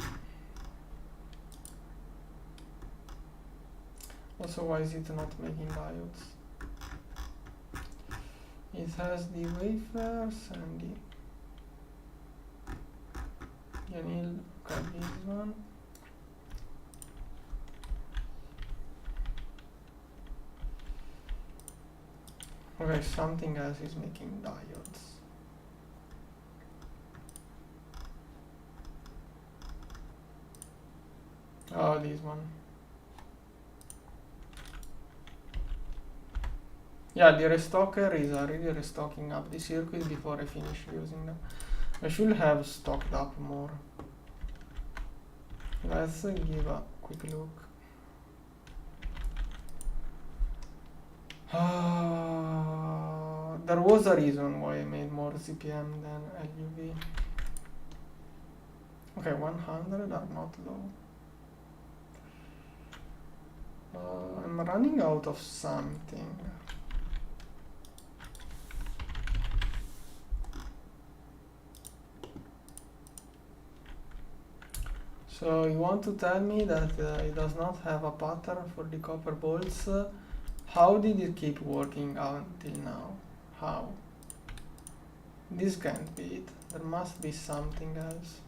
Also, why is it not making diodes? It has the wafers and the Yanil. Okay, this one. Okay, something else is making diodes. Oh, this one. Yeah, the restocker is already restocking up the circuit before I finish using them. I should have stocked up more. Let's give a quick look. There was a reason why I made more CPM than LUV. Okay, 100 are not low. I'm running out of something. So you want to tell me that it does not have a pattern for the copper bolts? How did it keep working until now? How? This can't be it. There must be something else.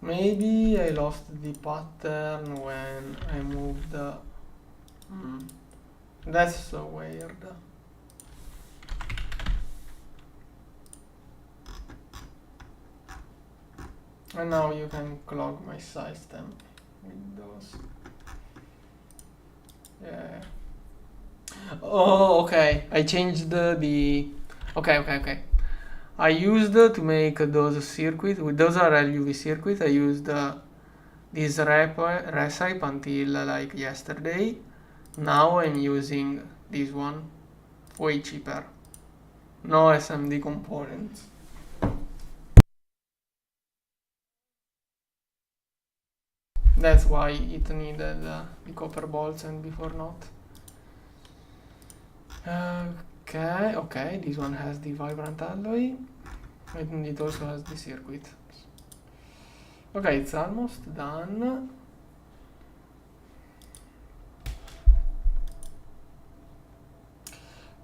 Maybe I lost the pattern when I moved the... That's so weird. And now you can clog my system with those. Yeah. Oh, okay. I changed the... Okay. I used to make those circuits, those are LUV circuits, I used this recipe until like yesterday. Now I'm using this one, way cheaper. No SMD components. That's why it needed the copper bolts and before not. Okay, this one has the vibrant alloy and it also has the circuit. Okay, it's almost done.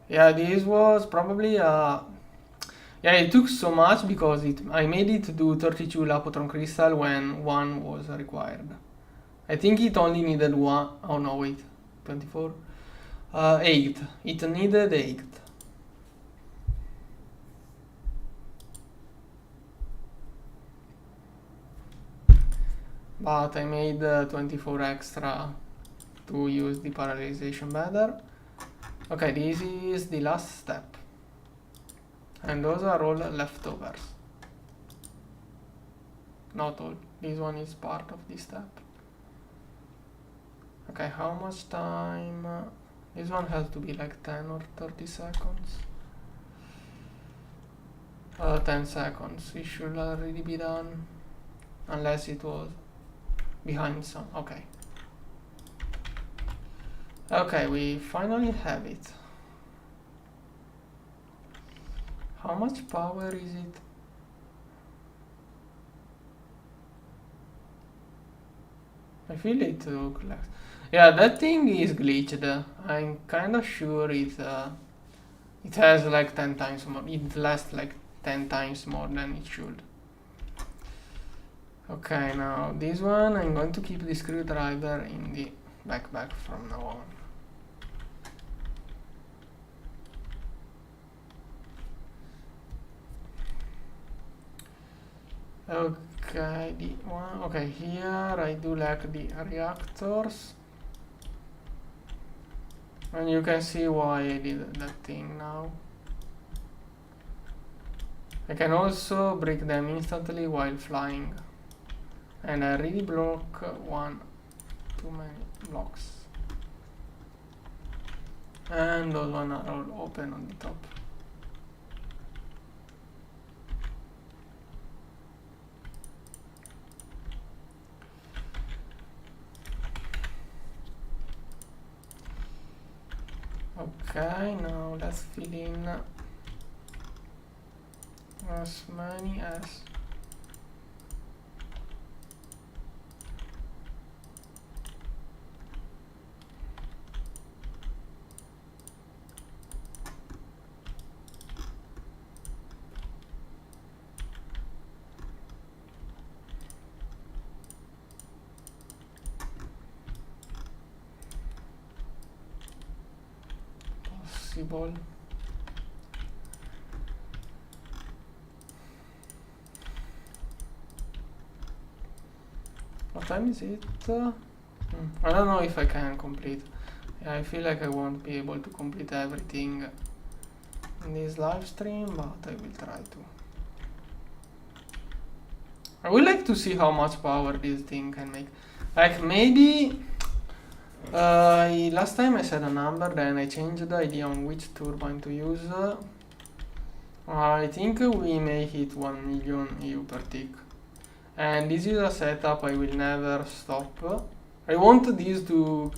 Yeah, this was probably yeah, it took so much because I made it do 32 Lapotron crystal when one was required. I think it only needed one. Oh no, wait, 24. 8. It needed 8. But I made 24 extra to use the parallelization better. Okay, this is the last step. And those are all leftovers. Not all. This one is part of this step. Okay, how much time? This one has to be like 10 or 30 seconds. 10 seconds. It should already be done. Unless it was behind some. Okay. Okay, we finally have it. How much power is it? I feel it took less. Yeah, that thing is glitched. I'm kind of sure it has like 10 times more. It lasts like 10 times more than it should. Okay, now this one I'm going to keep the screwdriver in the backpack from now on. Okay, okay, here I do like the reactors. And you can see why I did that thing now. I can also break them instantly while flying. And I really broke too many blocks. And those one are all open on the top. Okay, now let's fill in as many as possible. What time is it? I don't know if I can complete. Yeah, I feel like I won't be able to complete everything in this live stream, but I will try to. I would like to see how much power this thing can make. Like maybe last time I said a number, then I changed the idea on which turbine to use. I think we may hit 1 million EU per tick. And this is a setup I will never stop. I want this to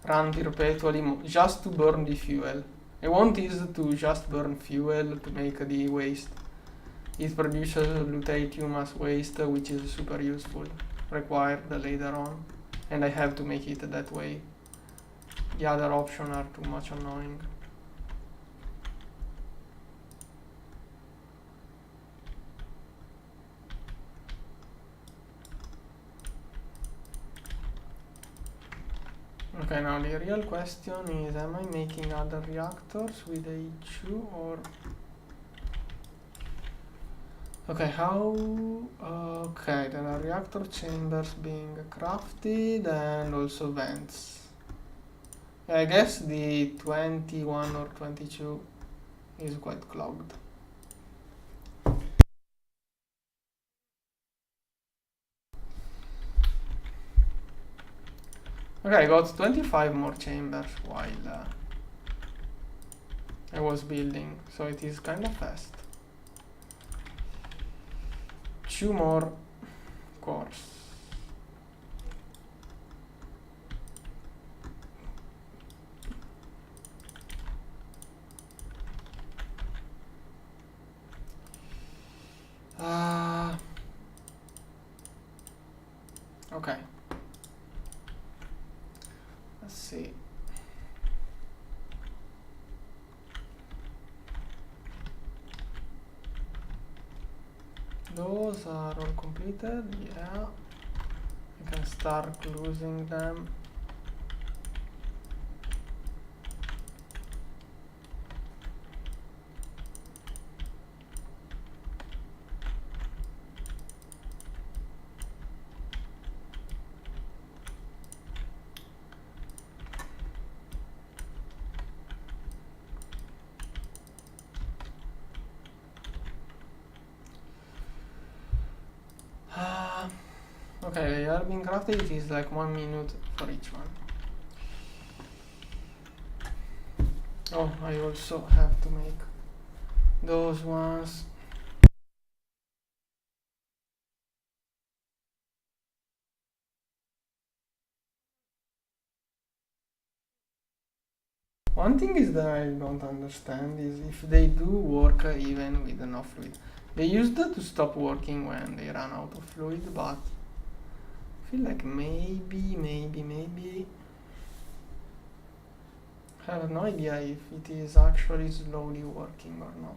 run perpetually just to burn the fuel. I want this to just burn fuel to make the waste. It produces lutetium as waste, which is super useful, required later on. And I have to make it that way. The other options are too much annoying. Okay, now the real question is, am I making other reactors with H2 or... Okay, how... Okay, there are reactor chambers being crafted and also vents. Yeah, I guess the 21 or 22 is quite clogged. Okay, I got 25 more chambers while I was building, so it is kind of fast. 2 more cores. Okay. Let's see. Those are all completed, yeah. I can start closing them. Okay, they are being crafted. It is like 1 minute for each one. Oh, I also have to make those ones. One thing is that I don't understand is if they do work even with no fluid. They used to stop working when they ran out of fluid, but I feel like maybe I have no idea if it is actually slowly working or not.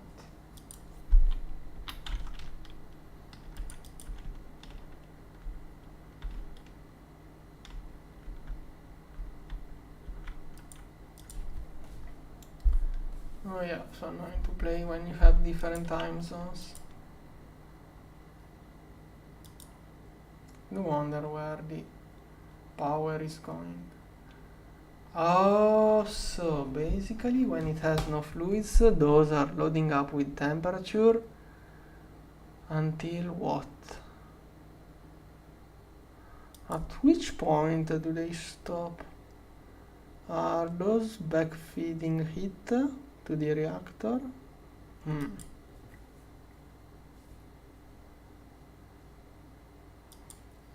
Oh yeah, so annoying to play when you have different time zones. No wonder where the power is going. Oh, so basically when it has no fluids, those are loading up with temperature until what? At which point do they stop? Are those backfeeding heat to the reactor?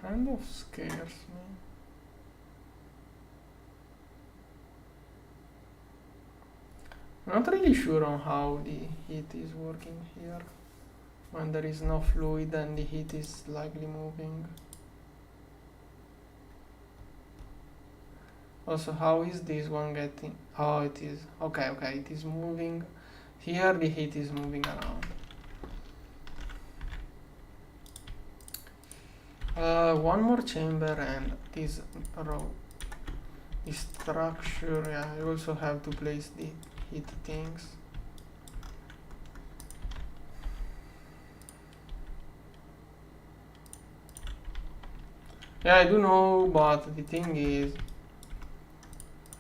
Kind of scares me. I'm not really sure on how the heat is working here when there is no fluid and the heat is slightly moving. Also, how is this one getting? Oh, it is. Okay, it is moving. Here the heat is moving around. One more chamber and this row. This structure, yeah, I also have to place the heat things. Yeah, I do know, but the thing is,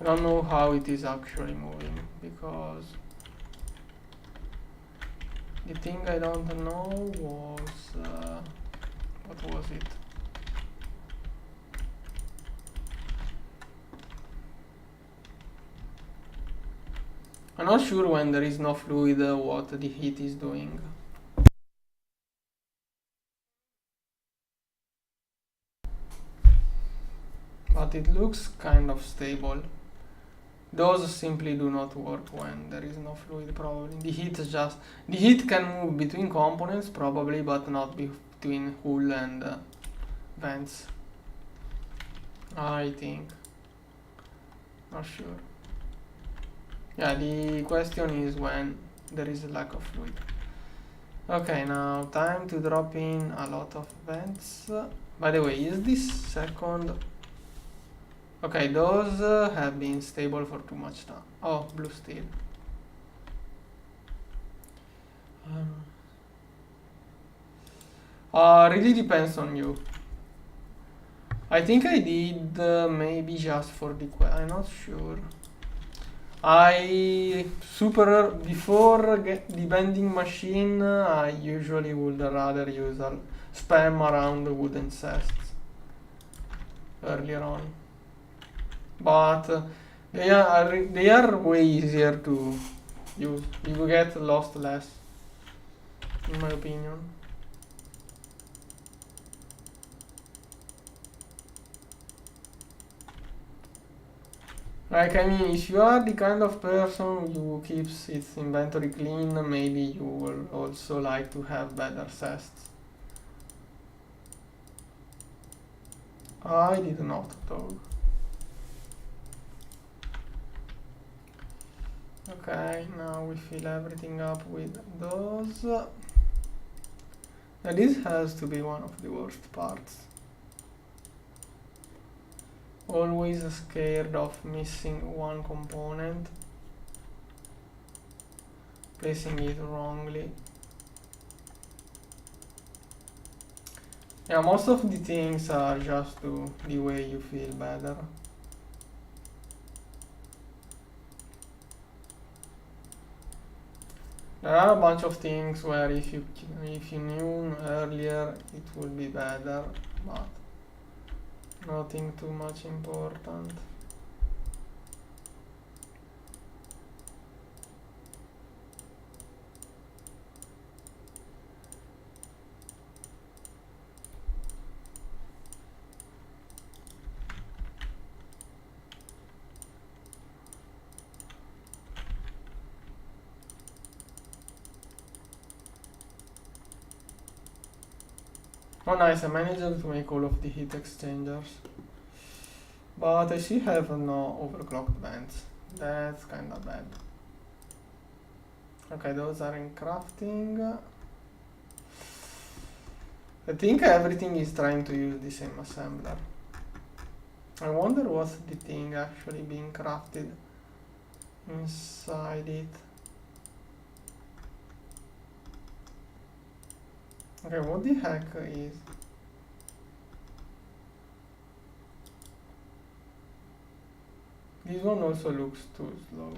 I don't know how it is actually moving, because the thing I don't know was, what was it? I'm not sure when there is no fluid what the heat is doing. But it looks kind of stable. Those simply do not work when there is no fluid, probably. The heat can move between components probably, but not between hull and vents, I think. Not sure. Yeah, the question is when there is a lack of fluid. Okay, now time to drop in a lot of vents. By the way, is this second... Okay, those have been stable for too much time. Oh, blue steel. Really depends on you. I think I did maybe just for the I'm not sure. Before the bending machine, I usually would rather use a spam around the wooden chests earlier on. But they are way easier to use. You get lost less, in my opinion. Like, I mean, if you are the kind of person who keeps its inventory clean, maybe you will also like to have better chests. I did not, though. Okay, now we fill everything up with those. Now this has to be one of the worst parts. Always scared of missing one component, placing it wrongly. Yeah, most of the things are just the way you feel better. There are a bunch of things where if you knew earlier it would be better, but nothing too much important. Oh nice, I managed to make all of the heat exchangers. But I still have no overclocked vents. That's kinda bad. Okay, those are in crafting. I think everything is trying to use the same assembler. I wonder what's the thing actually being crafted inside it. Okay, what the heck is... This one also looks too slow.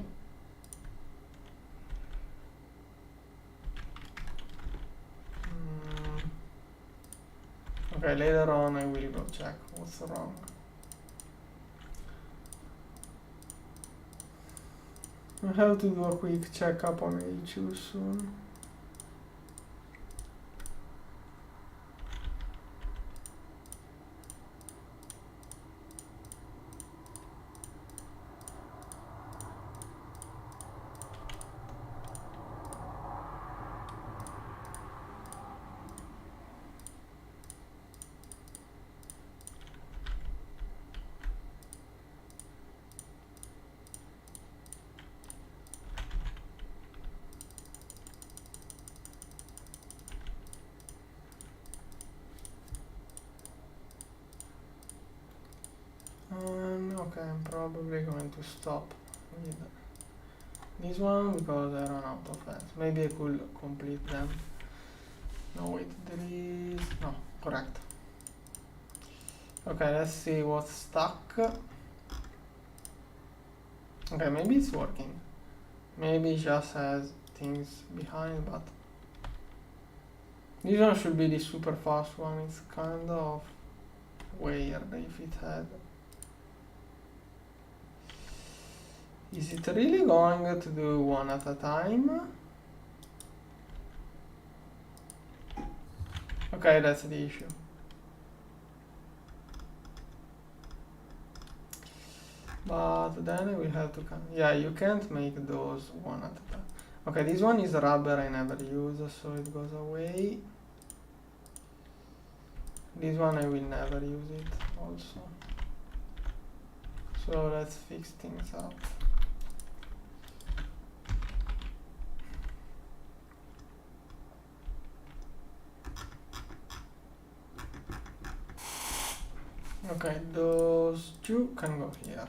Okay, later on I will go check what's wrong. I have to do a quick checkup on HU soon. I'm probably going to stop with this one because I run out of fence. Maybe I could complete them. No, wait, there is... no, correct. Okay, let's see what's stuck. Okay, maybe it's working. Maybe it just has things behind, but... this one should be the super fast one. It's kind of weird if it had... is it really going to do one at a time? Okay, that's the issue. But then we have to yeah, you can't make those one at a time. Okay, this one is rubber I never use, so it goes away. This one I will never use it also. So let's fix things up. Okay, those two can go here.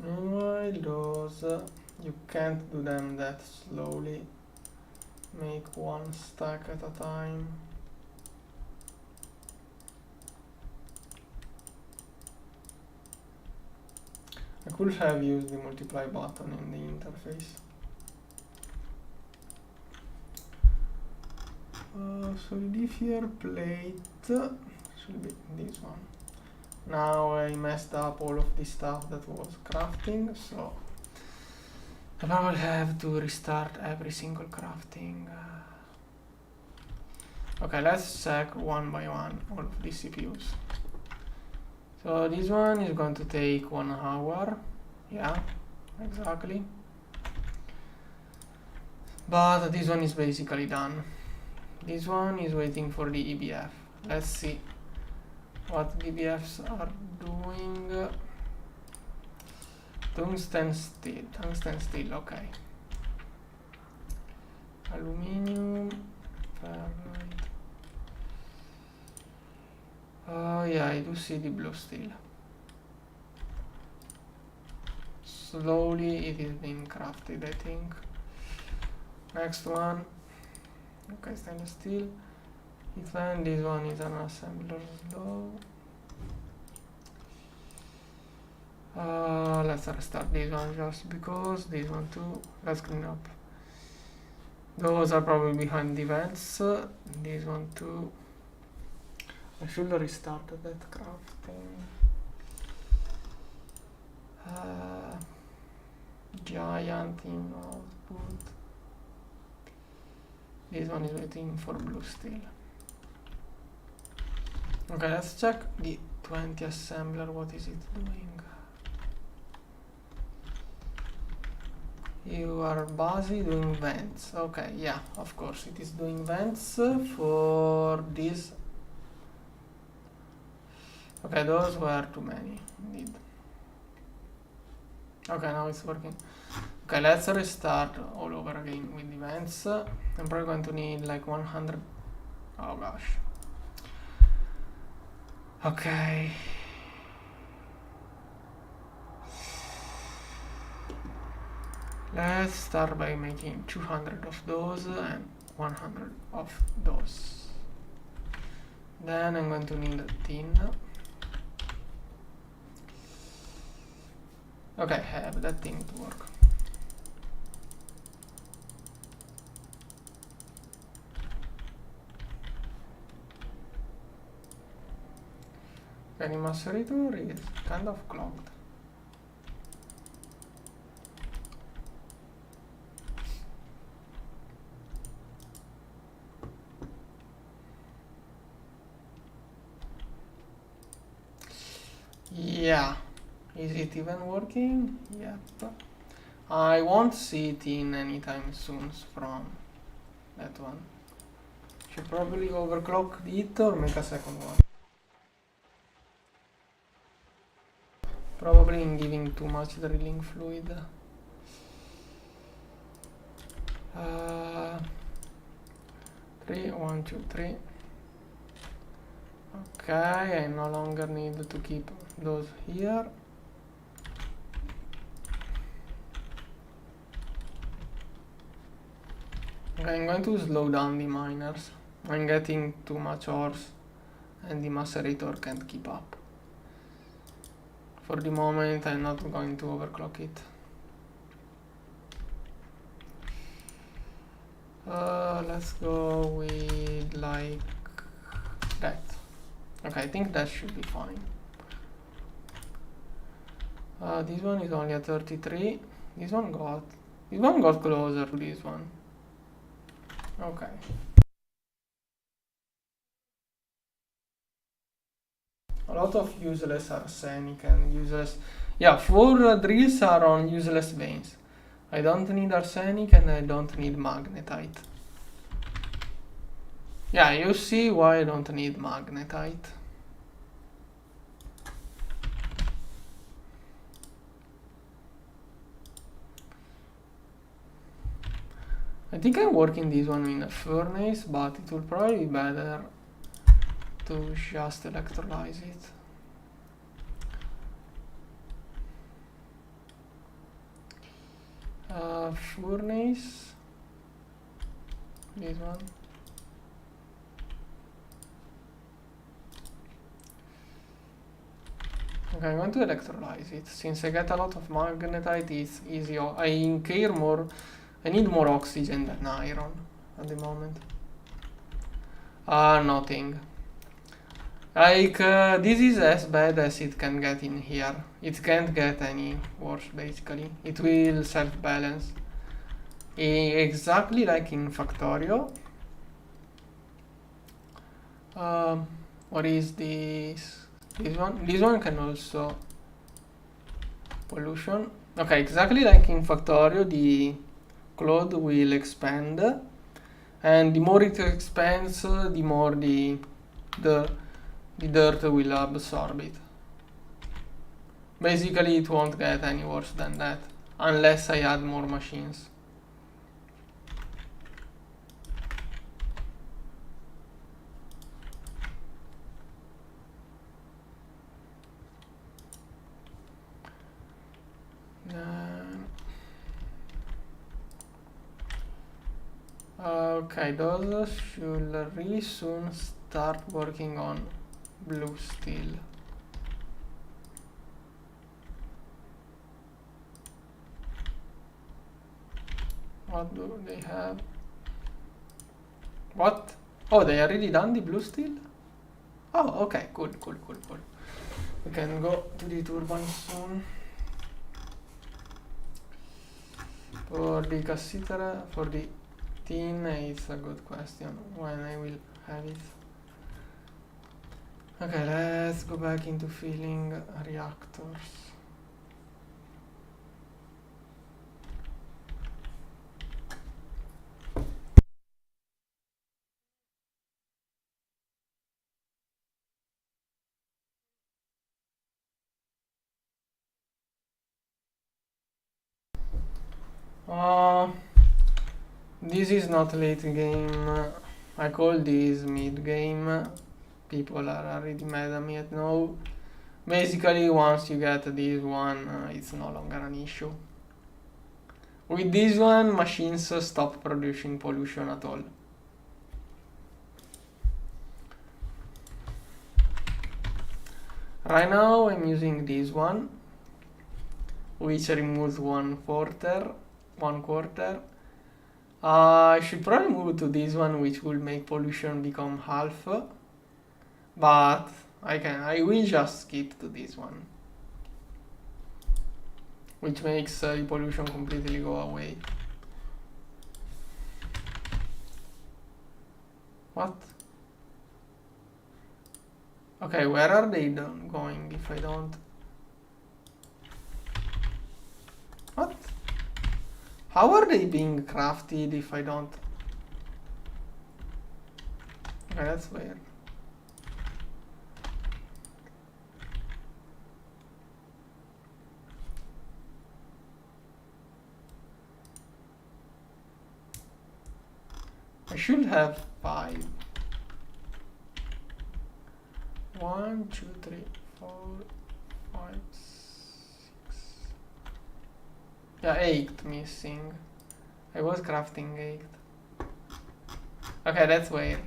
Meanwhile, those, you can't do them that slowly. Make one stack at a time. I could have used the multiply button in the interface. Solidifier plate should be this one. Now I messed up all of the stuff that was crafting, so I probably have to restart every single crafting. Okay, let's check one by one all of the CPUs. So this one is going to take 1 hour. Yeah, exactly. But this one is basically done. This one is waiting for the EBF. Let's see what the EBFs are doing. Tungsten steel, okay. Aluminium, ferrite. Yeah, I do see the blue steel. Slowly it is being crafted, I think. Next one. Okay, stainless steel. Then this one is an assembler slow. Let's restart this one just because. This one too. Let's clean up. Those are probably behind the vents. This one too. I should restart that crafting. Giant in output. This one is waiting for blue steel. Okay, let's check the 20 assembler. What is it doing? You are busy doing vents. Okay, yeah, of course it is doing vents for this. Okay, those were too many indeed. Okay, now it's working. Okay, let's restart all over again with the vents. I'm probably going to need like 100. Oh gosh. Okay. Let's start by making 200 of those and 100 of those. Then I'm going to need a tin. Okay, I have that thing to work. The macerator is kind of clogged. Yeah, is it even working? Yep. I won't see it in anytime soon from that one. Should probably overclock it or make a second one. Probably in giving too much drilling fluid. 3, 1, 2, 3. Okay, I no longer need to keep those here. Okay, I'm going to slow down the miners. I'm getting too much ores and the macerator can't keep up. For the moment, I'm not going to overclock it. Let's go with like that. Okay, I think that should be fine. This one is only at 33. This one got closer to this one. Okay. A lot of useless arsenic and useless... Yeah, 4 drills are on useless veins. I don't need arsenic and I don't need magnetite. Yeah, you see why I don't need magnetite. I think I'm working this one in a furnace, but it will probably be better to just electrolyze it. Furnace. This one. Okay, I'm going to electrolyze it. Since I get a lot of magnetite, it's easy. I care more. I need more oxygen than iron at the moment. Nothing. Like, this is as bad as it can get in here. It can't get any worse, basically. It will self-balance. Exactly like in Factorio. What is this? This one? This one can also... Pollution. Okay, exactly like in Factorio, the cloud will expand. And the more it expands, the more the dirt will absorb it. Basically, it won't get any worse than that, unless I add more machines. Okay, those should really soon start working on blue steel. What do they have? What? Oh, they already done the blue steel? Oh, okay, cool. We can go to the turbine soon. For the cassiter, for the tin, it's a good question when I will have it. Okay, let's go back into filling reactors. This is not late game. I call this mid game. People are already mad at me at no. Basically, once you get this one, it's no longer an issue. With this one, machines stop producing pollution at all. Right now, I'm using this one, which removes 1/4. I should probably move to this one, which will make pollution become half, but I will just skip to this one, which makes the pollution completely go away. What? Okay, where are they going if I don't? What? How are they being crafted if I don't? Okay, that's weird. I should have 5. 1, 2, 3, 4, 5, 6. Yeah, 8 missing. I was crafting 8. Okay, that's weird.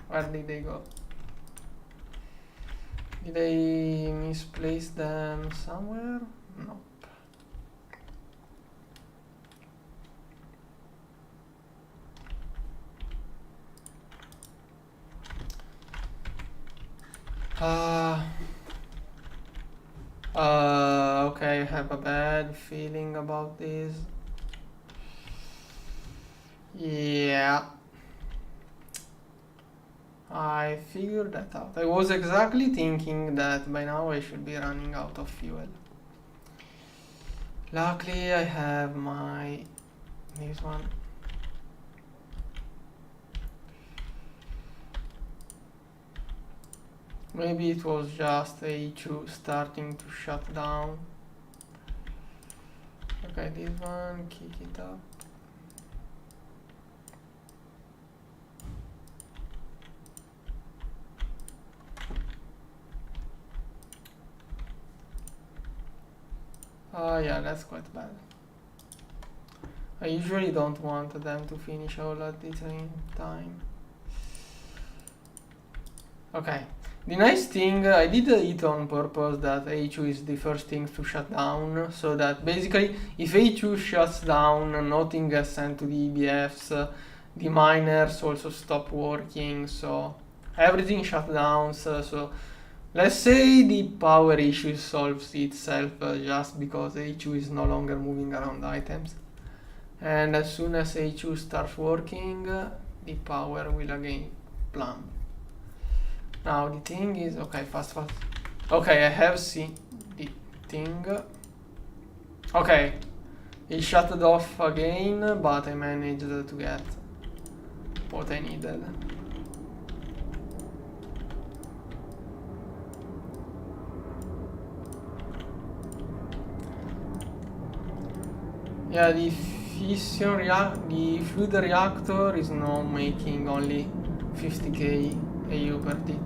Where did they go? Did I misplace them somewhere? No. Okay, I have a bad feeling about this. Yeah. I figured that out. I was exactly thinking that by now I should be running out of fuel. Luckily I have this one. Maybe it was just A2 starting to shut down. Okay, this one, kick it up. Yeah, that's quite bad. I usually don't want them to finish all at the same time. Okay. The nice thing, I did it on purpose that A2 is the first thing to shut down, so that basically if A2 shuts down, nothing gets sent to the EBFs, the miners also stop working, so everything shut down, so let's say the power issue solves itself just because A2 is no longer moving around items. And as soon as A2 starts working, the power will again plumb. Now the thing is, okay, fast. Okay, I have seen the thing. Okay, it shut it off again, but I managed to get what I needed. Yeah, the fluid reactor is now making only 50k AU per tick.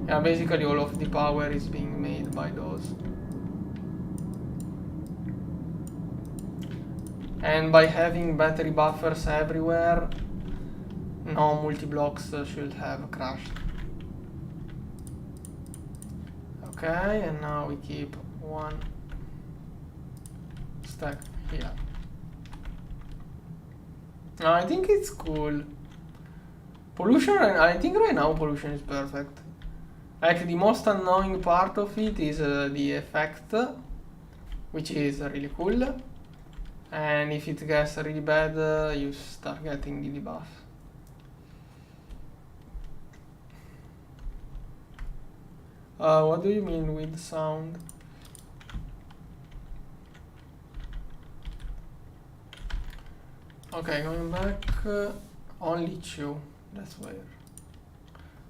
Yeah, basically all of the power is being made by those. And by having battery buffers everywhere, no multi-blocks should have crashed. Okay, and now we keep one stack here. Now I think it's cool. Pollution, I think right now pollution is perfect. Like the most annoying part of it is the effect, which is really cool. And if it gets really bad, you start getting the debuff. What do you mean with sound? Okay, going back, only 2, that's weird.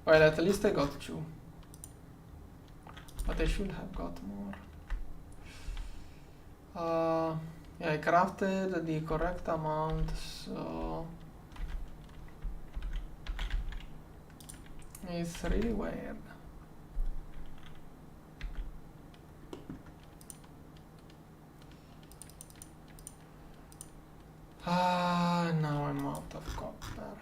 Well, at least I got 2. But I should have got more. Yeah, I crafted the correct amount, so it's really weird. Now I'm out of copper.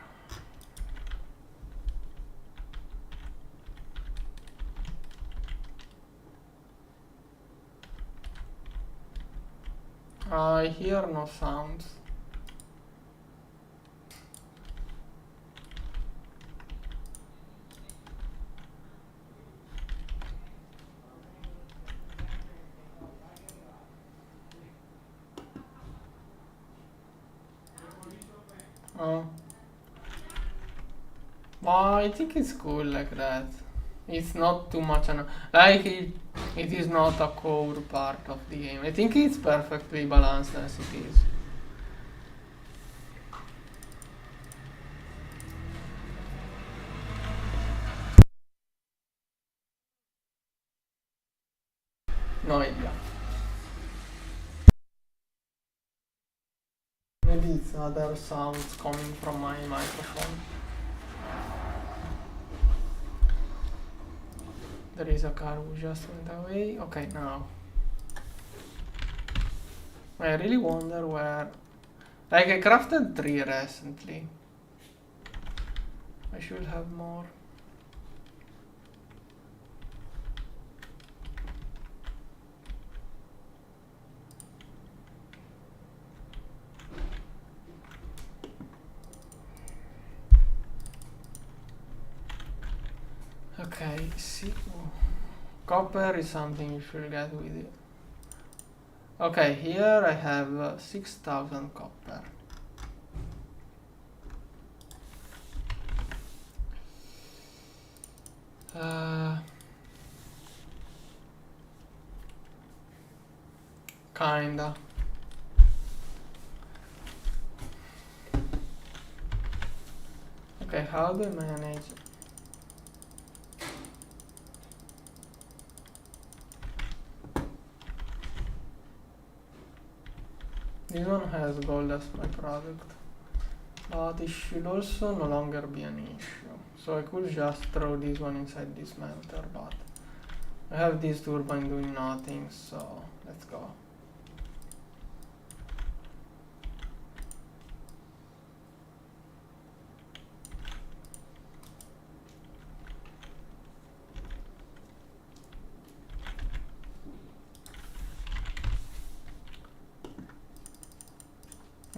I hear no sounds. Oh. But I think it's cool like that. It's not too much like it is not a core part of the game. I think it's perfectly balanced as it is. No idea. maybe it's other sounds coming from my microphone. There is a car who just went away. Okay, now. I really wonder where... Like, I crafted 3 recently. I should have more. Okay, see. Copper is something you should get with it. Okay, here I have 6,000 copper. Kinda. Okay, how do I manage? This one has gold as my product, but it should also no longer be an issue. So I could just throw this one inside this smelter, but I have this turbine doing nothing, so let's go.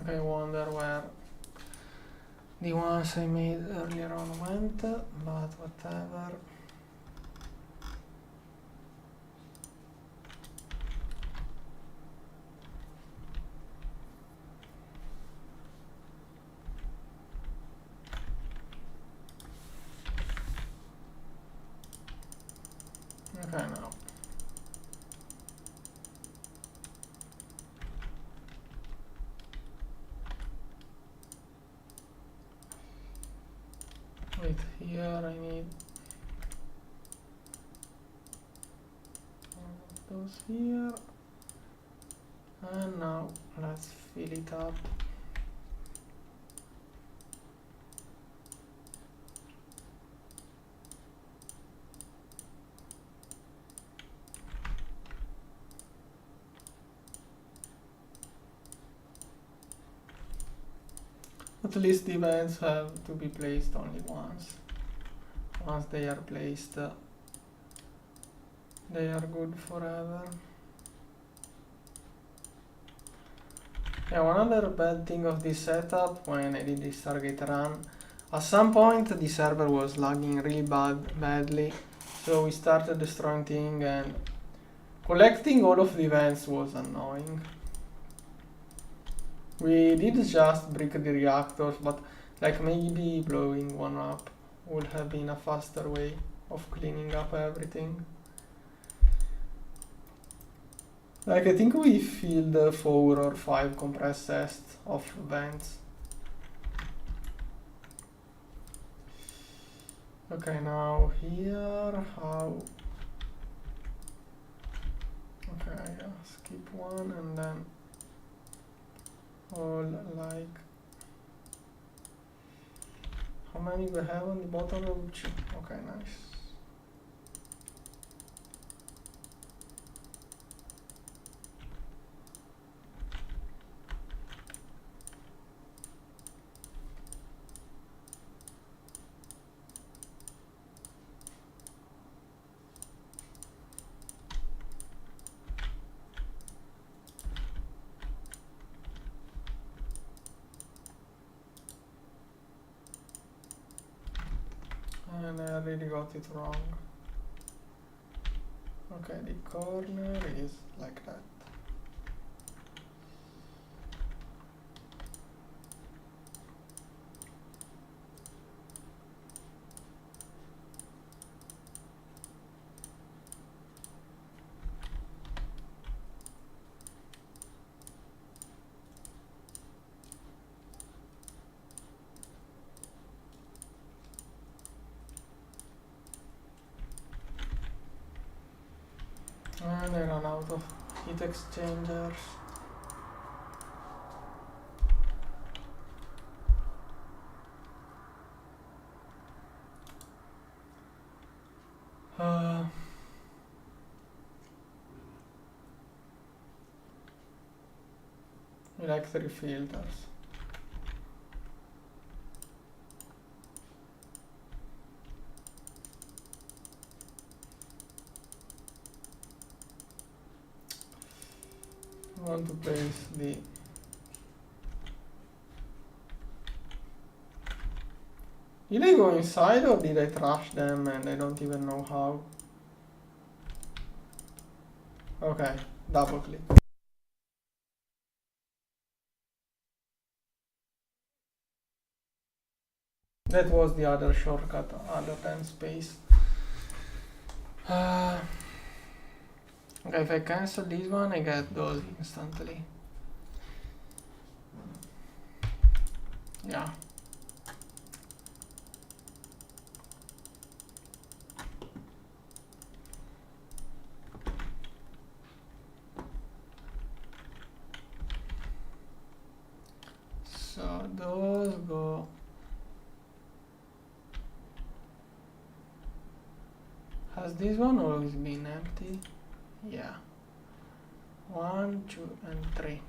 Okay, I wonder where the ones I made earlier on went, but whatever. Okay, now. Wait, here I need one of those here. And now let's fill it up. At least the events have to be placed only once. Once they are placed, they are good forever. Yeah, one other bad thing of this setup when I did this target run, at some point the server was lagging really badly, so we started destroying things and collecting all of the events was annoying. We did just break the reactors, but like maybe blowing one up would have been a faster way of cleaning up everything. Like I think we filled 4 or 5 compressed nests of vents. Okay, now here, how? Okay, yeah, skip one and then all like, how many we have on the bottom of each? Okay, nice. And I already got it wrong. Okay, the corner is like that. And I ran out of heat exchangers. Electric filters. I want to paste the Did I go inside or did I trash them and I don't even know how? Okay, double click. That was the other shortcut other than space. Okay, if I cancel this one, I get those instantly. Yeah. So those go. Has this one always been empty? Yeah. 1, 2, and 3.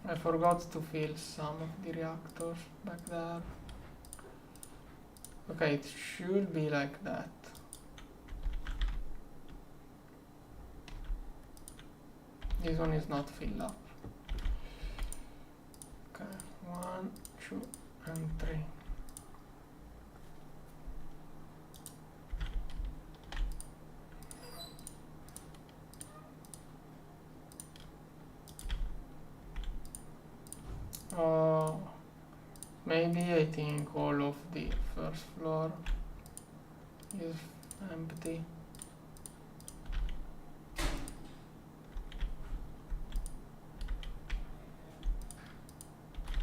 I forgot to fill some of the reactors back there. Okay, it should be like that. This one is not filled up. Okay, 1, 2, and 3. Maybe I think all of the first floor is empty.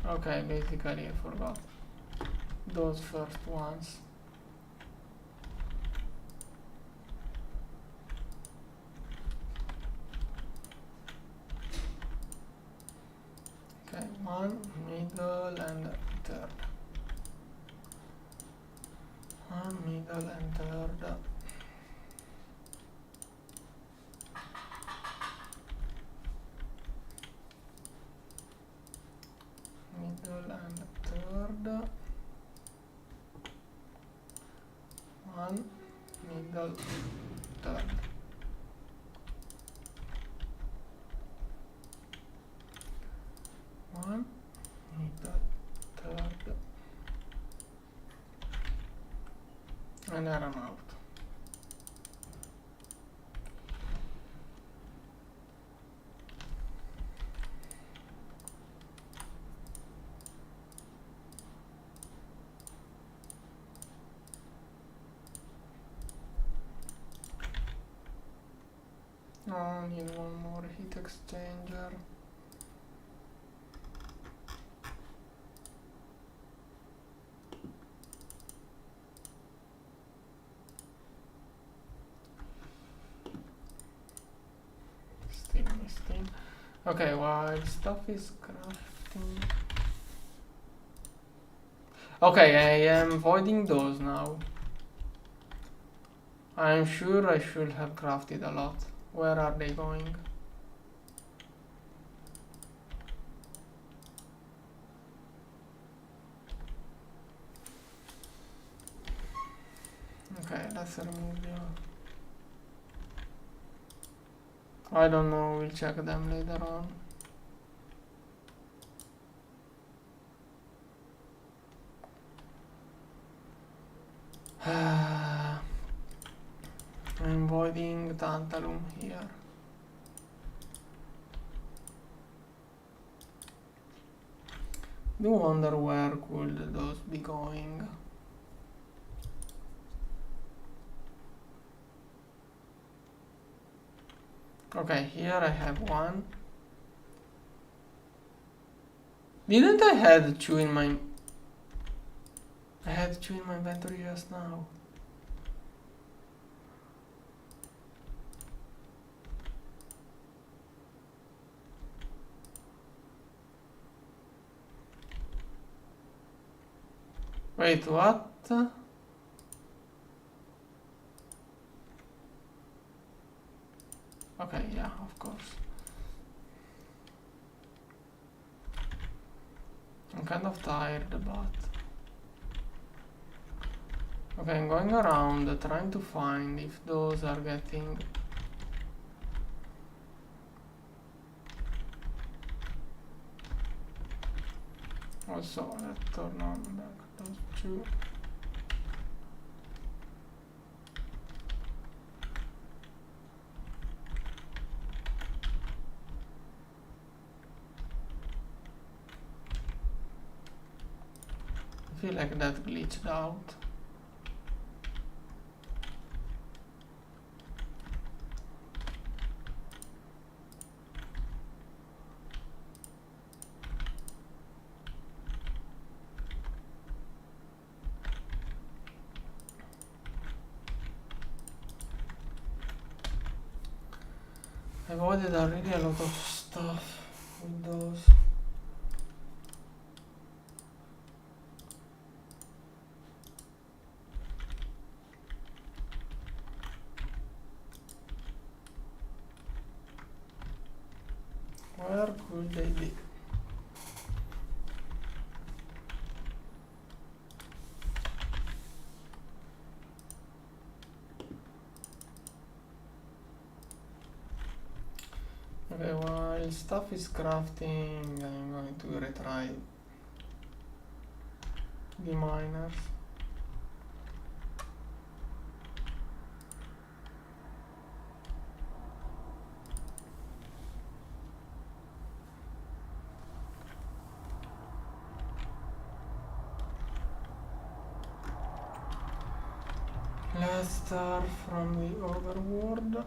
Okay, basically I forgot those first ones. Okay, one middle and third. One middle and third. Middle and third. One middle third. One middle third. And then I'm out. I need one more heat exchanger. Still missing. Okay, while stuff is crafting. Okay, I am voiding those now. I'm sure I should have crafted a lot. Where are they going? Okay, let's remove them. I don't know, we'll check them later on. I'm voiding tantalum here. Do wonder where could those be going? Okay, here I have one. Didn't I had two in my... I had two in my inventory just now. Wait, what? Okay, yeah, of course. I'm kind of tired, but... Okay, I'm going around trying to find if those are getting... Also, let's turn on back those two. I feel like that glitched out. I avoided really a lot of stuff with those. Where could they be? Okay, while stuff is crafting, I'm going to retry the miners. Let's start from the overworld.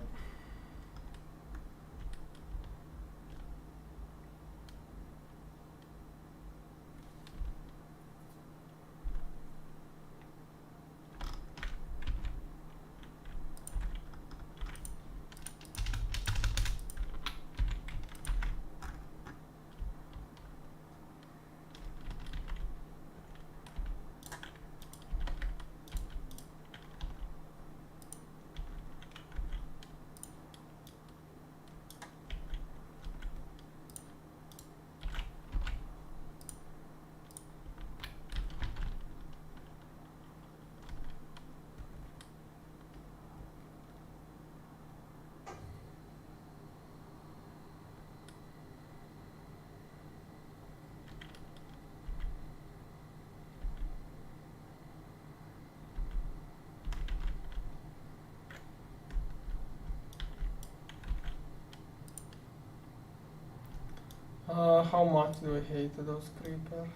How much do I hate those creepers?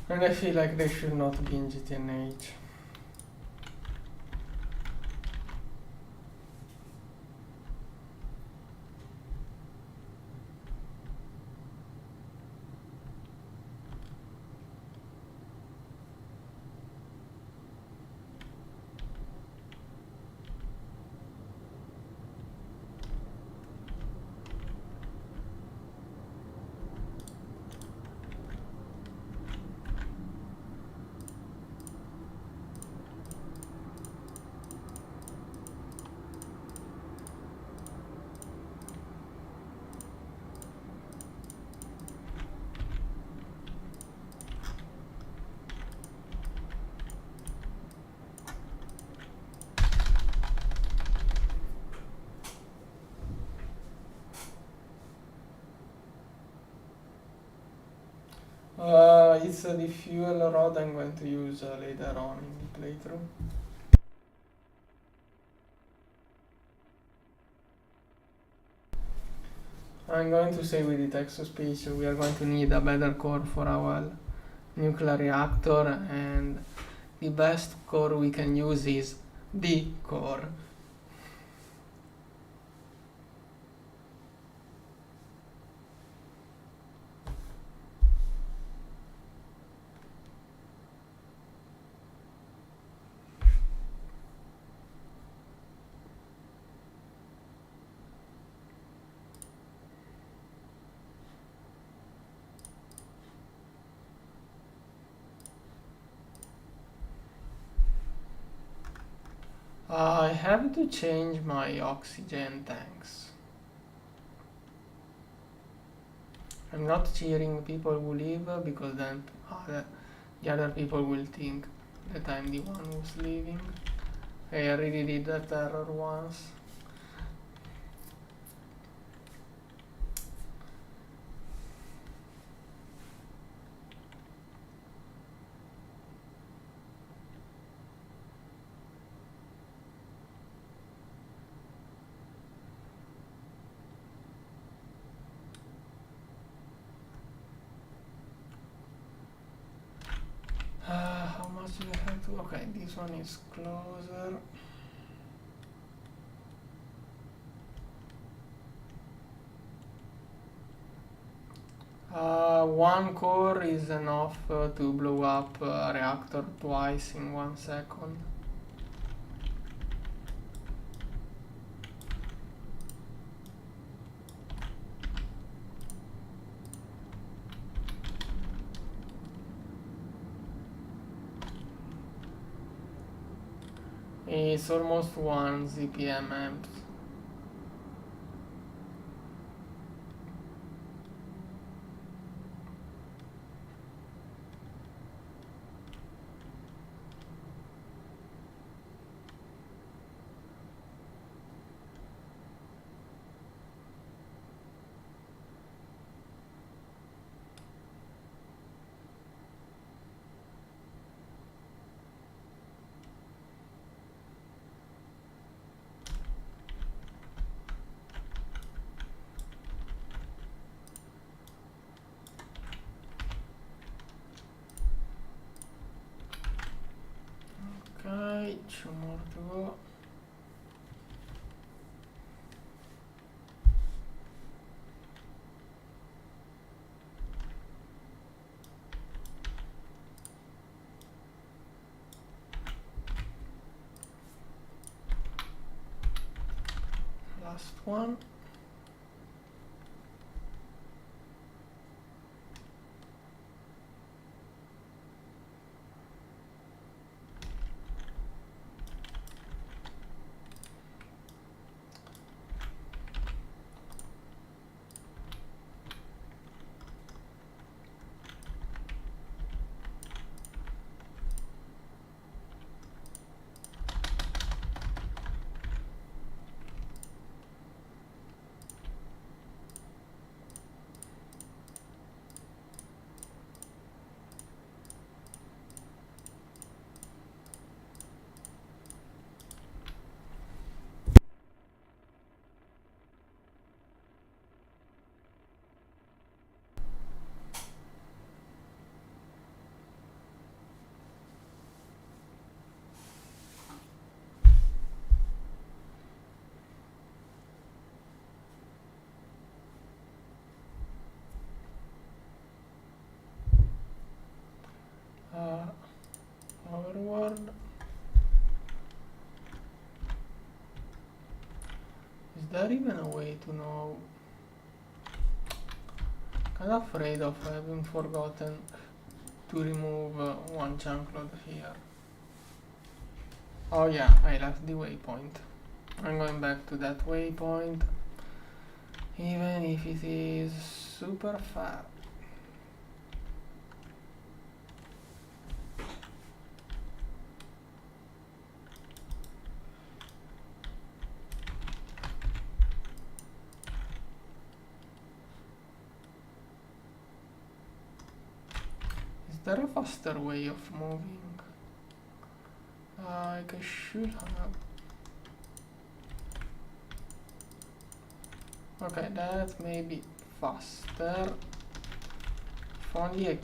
And I feel like they should not be in GTNH. It's the fuel rod I'm going to use later on in the playthrough. I'm going to say with the text-to-speech we are going to need a better core for our nuclear reactor, and the best core we can use is the core. I have to change my oxygen tanks. I'm not cheering people who leave because then the other people will think that I'm the one who's leaving. I already did that error once. How much do I have to? Okay, this one is closer. One core is enough to blow up a reactor twice in 1 second. It's almost 1 ZPM amps. Okay, 2 more to go. Last one. Overworld. Is there even a way to know? Kind of afraid of having forgotten to remove one chunk load here. Oh yeah, I left the waypoint. I'm going back to that waypoint, even if it is super far. Is there a faster way of moving? Like I should have. Okay, that may be faster. If only I...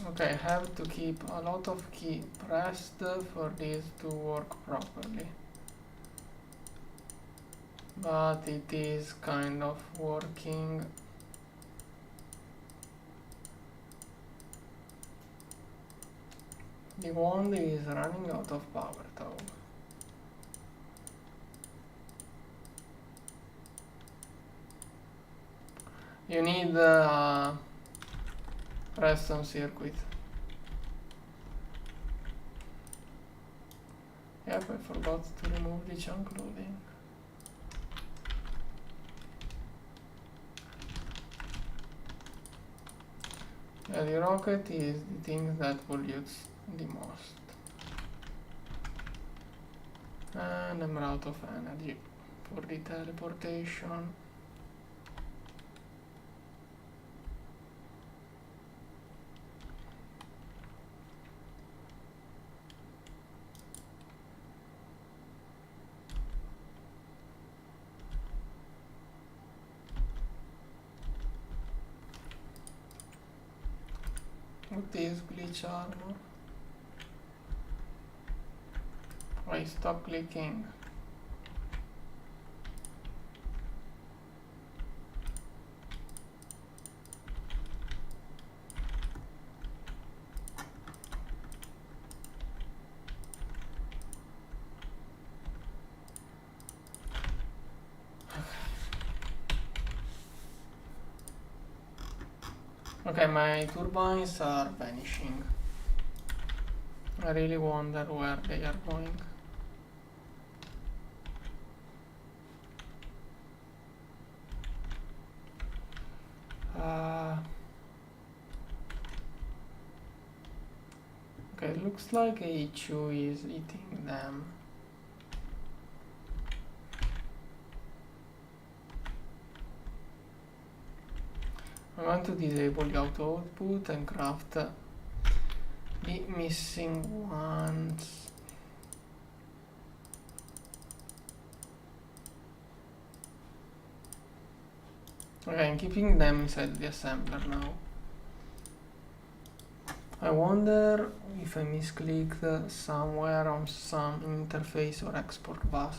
Okay, I have to keep a lot of key pressed for this to work properly. But it is kind of working. The wand is running out of power though. You need a redstone circuit. Yep, I forgot to remove the chunk loading. Yeah, the rocket is the thing that pollutes the most. And I'm out of energy for the teleportation. What is glitch armor? Wait, stop clicking. Okay, my turbines are vanishing. I really wonder where they are going. Okay, it looks like HU is eating them. I want to disable the auto output and craft the missing ones. Okay, I'm keeping them inside the assembler now. I wonder if I misclicked somewhere on some interface or export bus,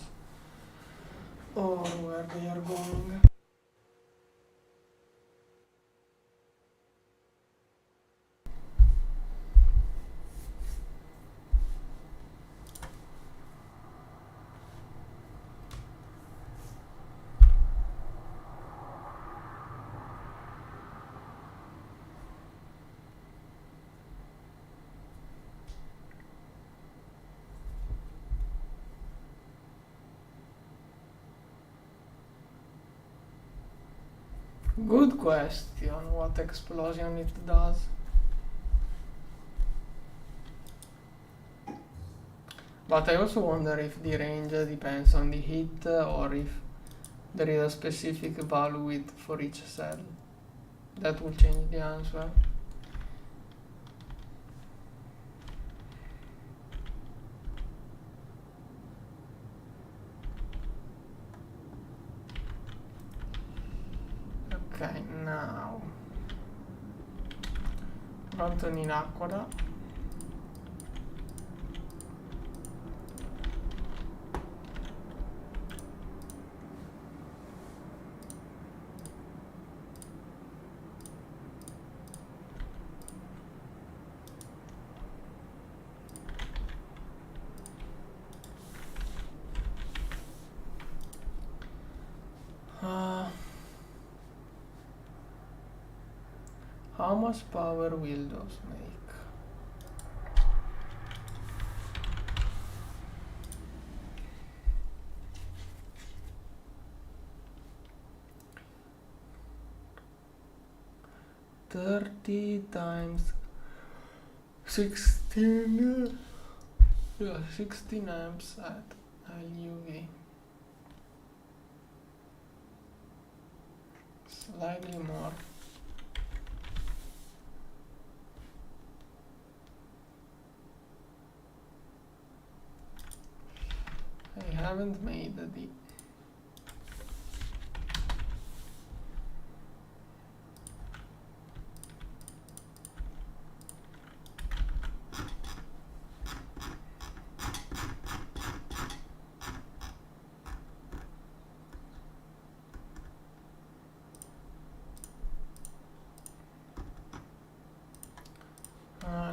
or where they are going. Good question, what explosion it does. But I also wonder if the range depends on the heat or if there is a specific value for each cell. That will change the answer. Ok, now pronto in acqua. How much power will those make? $30 times 16. Yeah, 16 amps at LUV. Slightly more. I haven't made the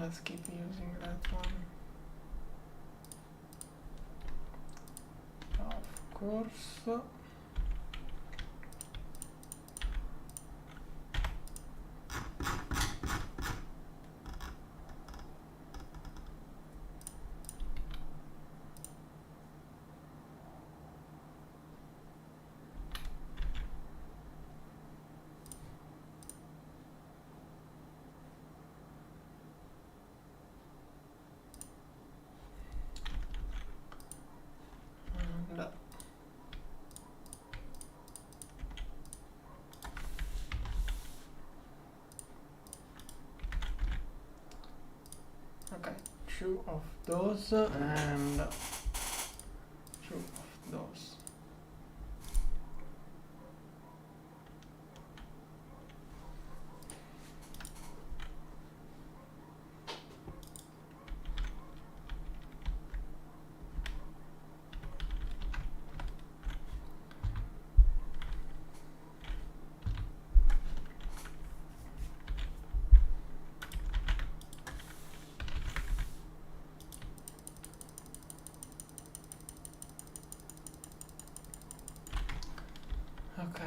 let's keep using that one. Of course. Okay, 2 of those and 2 of those. Okay.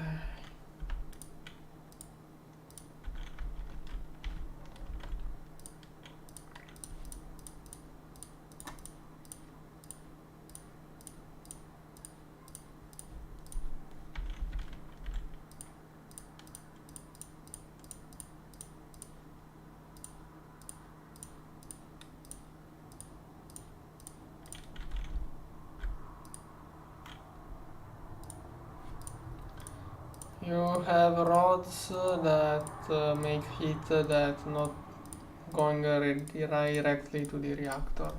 You have rods that make heat that not going directly to the reactor.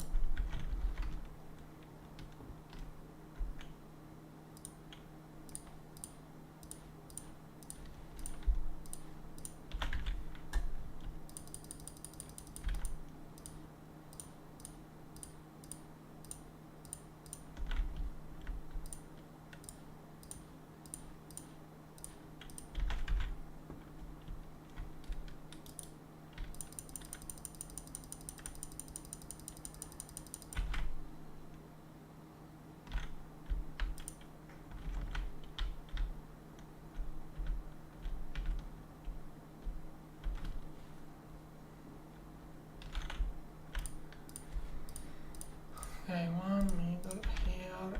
Okay, one middle here.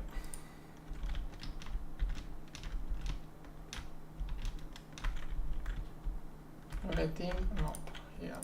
I think not here.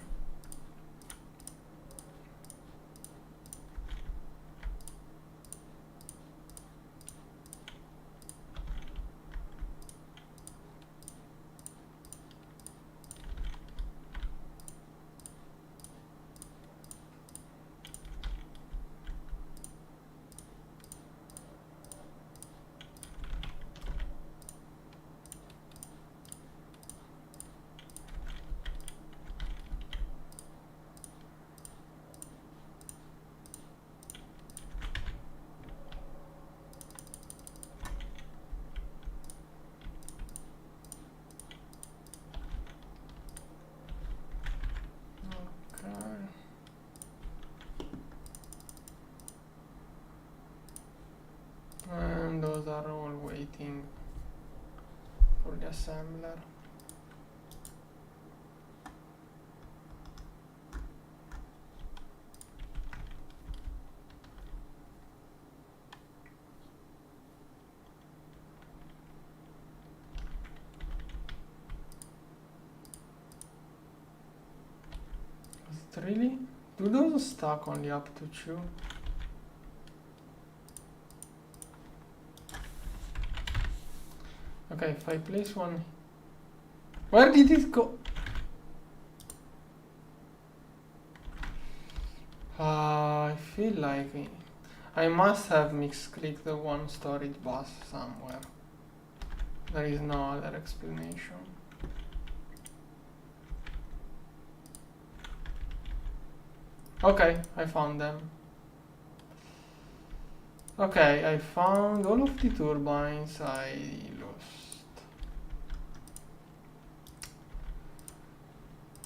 Okay. And those are all waiting for the assembler. Is it really? Do those stack only up to 2? Okay, if I place one... Where did it go? I feel like I must have misclicked the one storage bus somewhere. There is no other explanation. Okay, I found them. Okay, I found all of the turbines I lost.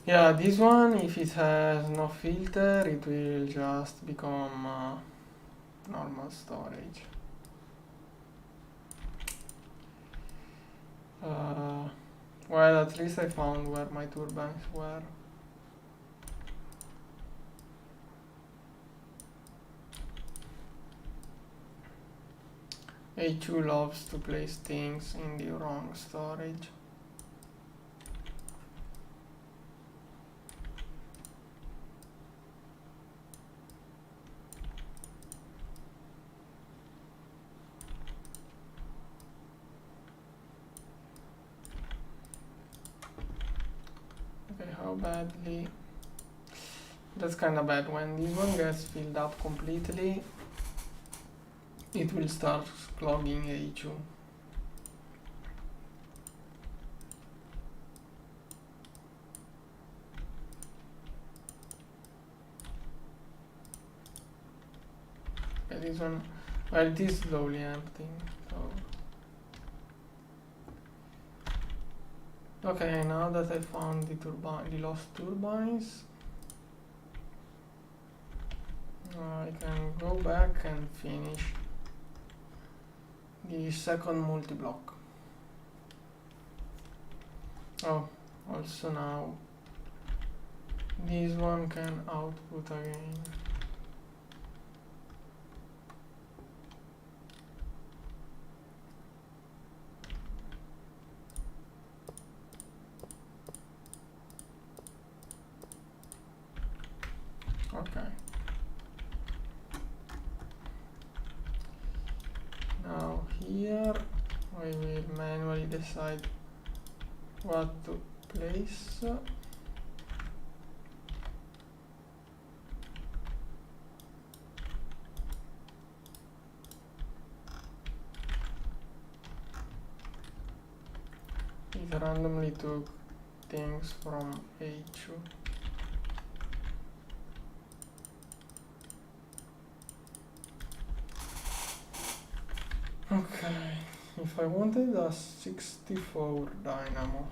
Yeah, this one, if it has no filter, it will just become normal storage. Well, at least I found where my turbines were. A2 loves to place things in the wrong storage. Okay, how badly? That's kind of bad. When this one gets filled up completely, it will start clogging A2. Okay, this one, well, it is slowly emptying, so. Okay, now that I found the lost turbines, I can go back and finish the second multi-block. Oh, also now this one can output again. Okay. Now here I will manually decide what to place. It randomly took things from A2. Okay, if I wanted a 64 dynamo,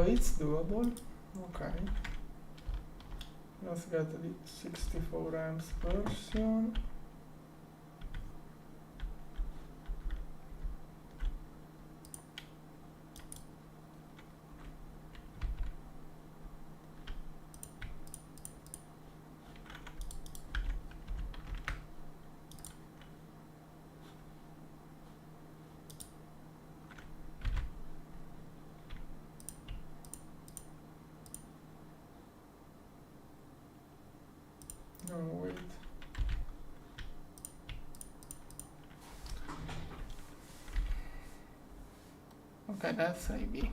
it's doable. Okay, let's get the 64 amps version. No, wait. Okay, that's AB.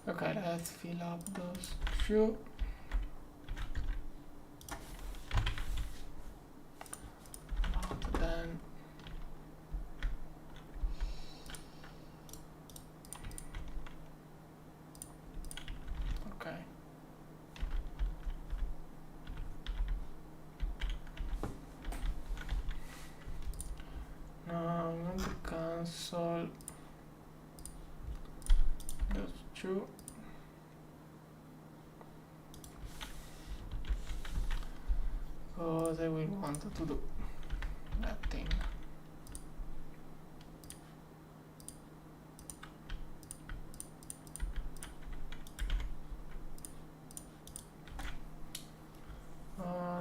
Okay, let's fill up those two. Then okay. Now I'm going to cancel those two. Because I will want to do that thing.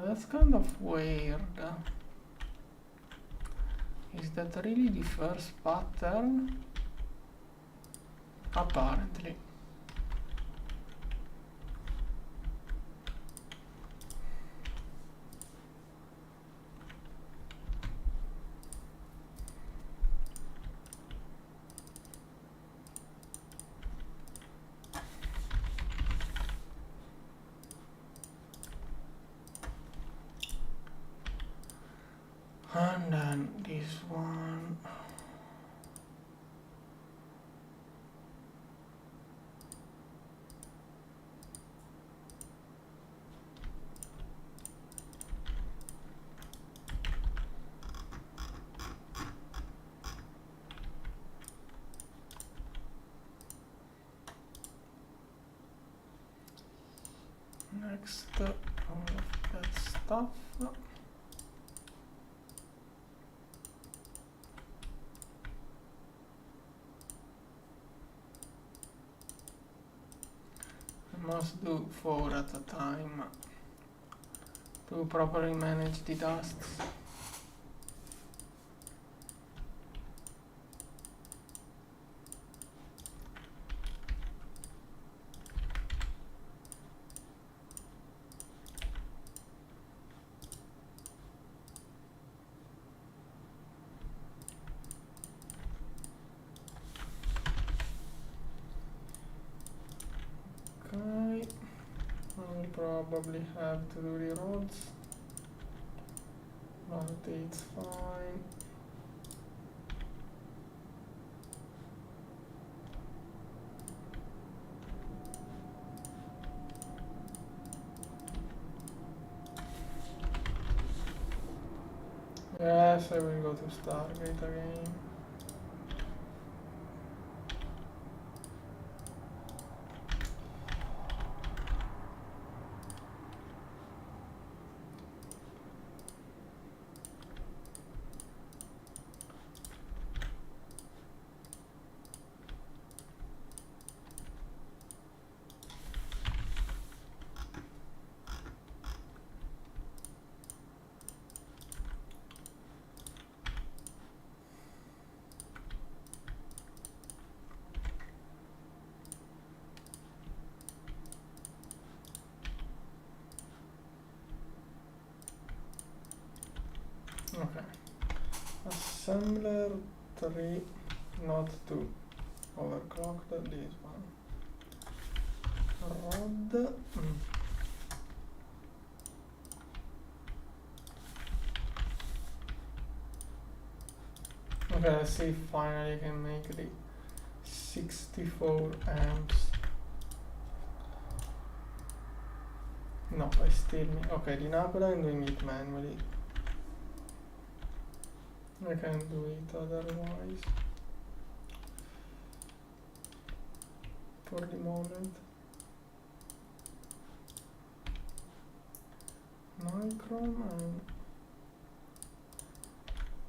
That's kind of weird. Is that really the first pattern? Apparently. And then this one. Next, all of that stuff. Must do 4 at a time to properly manage the dusts. probably have to do the rods, but it's fine. Yes, I will go to Stargate again. Okay. Assembler 3, not to overclock this one. Rod. Okay, let's see if finally I can make the 64 amps. No, I still need. Okay, the Napoli I'm doing it manually. I can't do it otherwise. For the moment. Micron and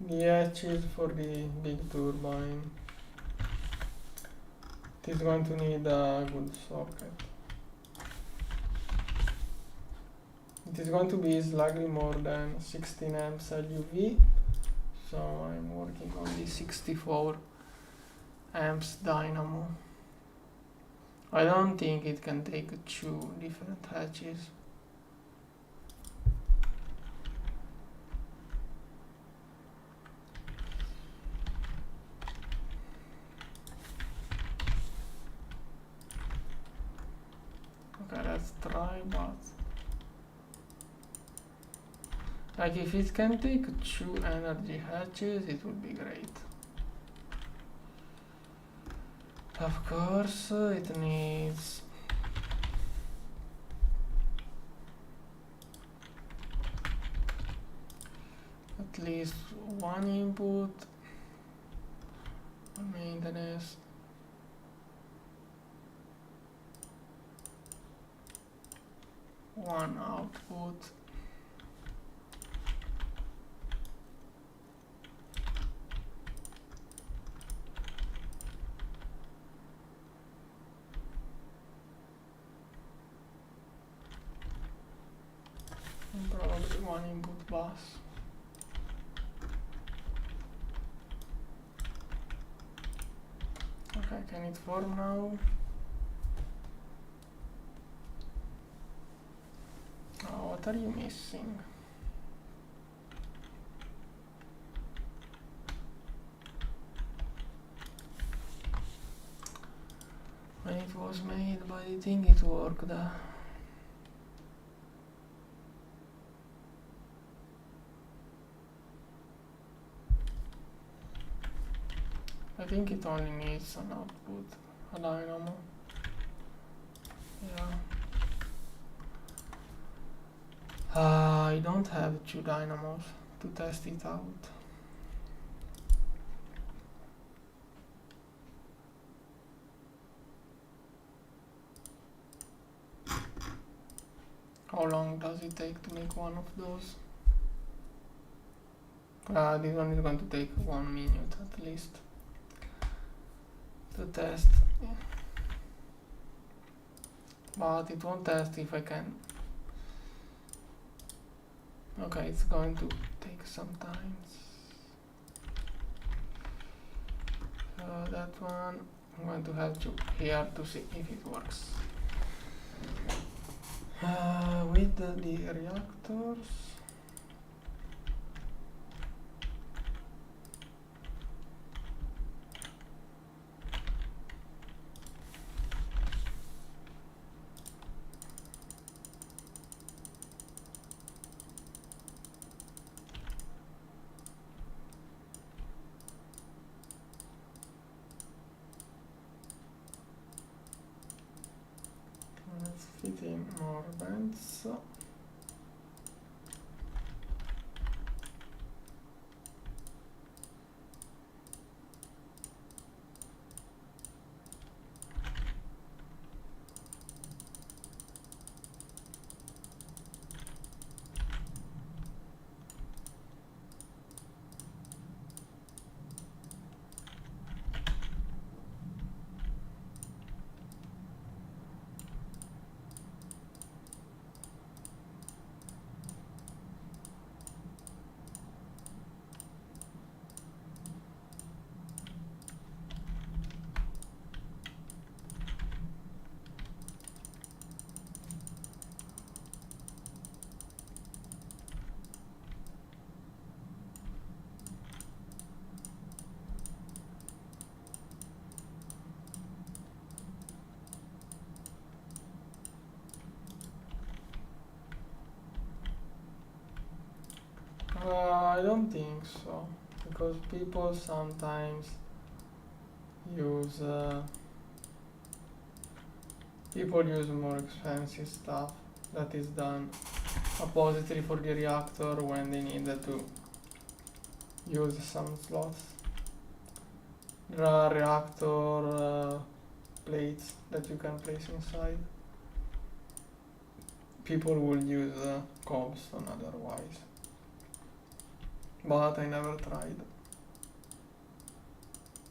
the H is for the big turbine. It is going to need a good socket. It is going to be slightly more than 16 amps LUV, so I'm working on the 64 amps dynamo. I don't think it can take 2 different hatches. Okay, let's try, but like if it can take 2 energy hatches, it would be great. Of course, it needs at least 1 input, maintenance, 1 output. And probably 1 input bus. Okay, can it form now? Oh, what are you missing? When it was made, but I think it worked. I think it only needs an output, a dynamo. Yeah. I don't have 2 dynamos to test it out. How long does it take to make one of those? This one is going to take 1 minute at least to test. Yeah. But it won't test if I can. Okay, it's going to take some time. That one I'm going to have to here to see if it works. With the reactors. more vents. I don't think so, because people sometimes use more expensive stuff that is done oppositely for the reactor when they needed to use some slots. There are reactor plates that you can place inside. People will use cobblestone otherwise, but I never tried.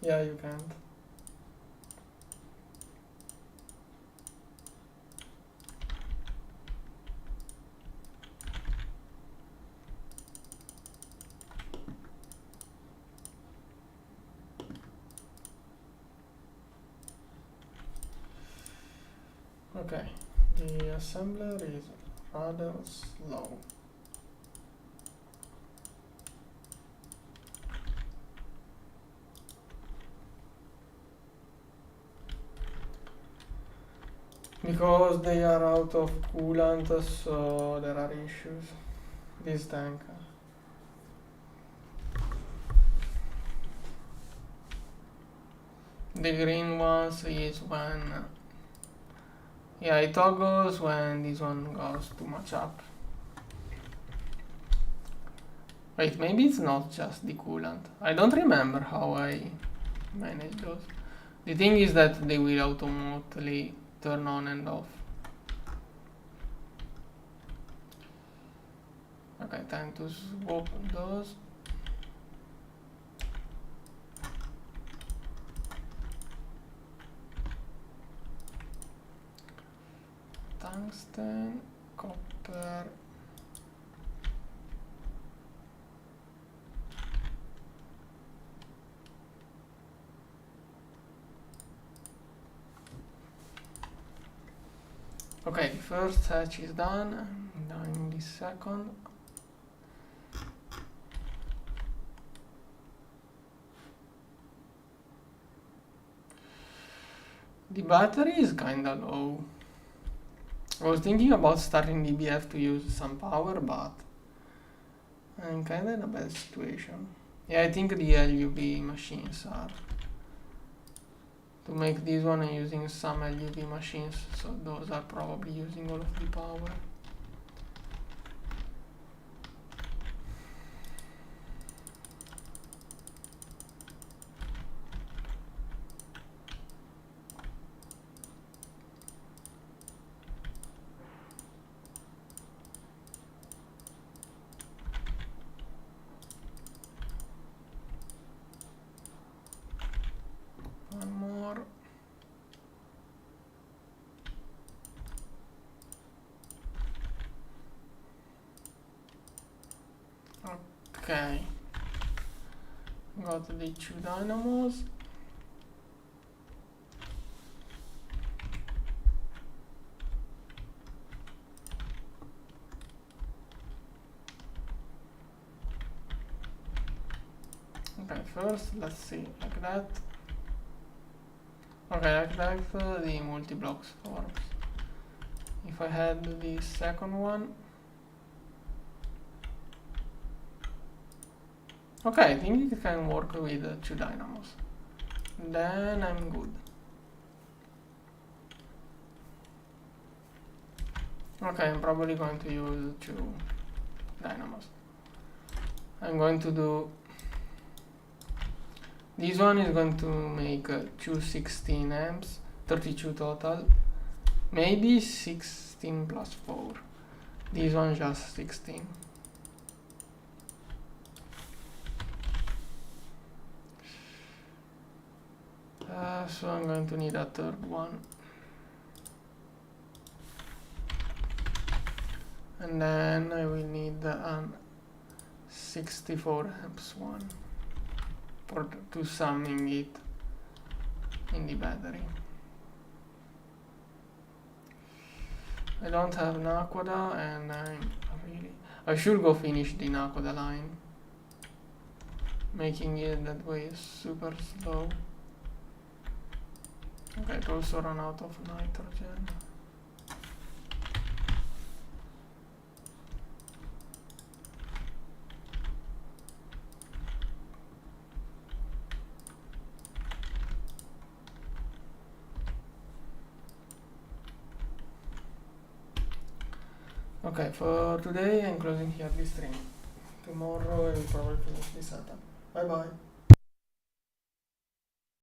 Yeah, you can't. Okay, the assembler is rather slow. Because they are out of coolant, so there are issues. This tank. The green ones is when, yeah, it toggles when this one goes too much up. Wait, maybe it's not just the coolant. I don't remember how I manage those. The thing is that they will automatically turn on and off. Okay, time to swap those. Tungsten, copper. Okay, the first hatch is done. I'm doing the second. The battery is kinda low. I was thinking about starting the BF to use some power, but I'm kinda in a bad situation. Yeah, I think the LUV machines are. To make this one, I'm using some LUV machines, so those are probably using all of the power. One more. Okay. Got the 2 dynamos. Okay, first let's see, like that. Okay, like that the multi-blocks forms. If I had the second one. Okay, I think it can work with 2 dynamos. Then I'm good. Okay, I'm probably going to use 2 dynamos. I'm going to do... This one is going to make 216 amps, 32 total. Maybe 16 plus 4. This one just 16. So I'm going to need a third one. And then I will need a 64 amps one to summing it in the battery. I don't have Nakoda, and I should go finish the Nakoda line. Making it that way is super slow. Okay, it also run out of nitrogen. Okay, for today I'm closing here this stream. Tomorrow I will probably finish this setup. Bye bye.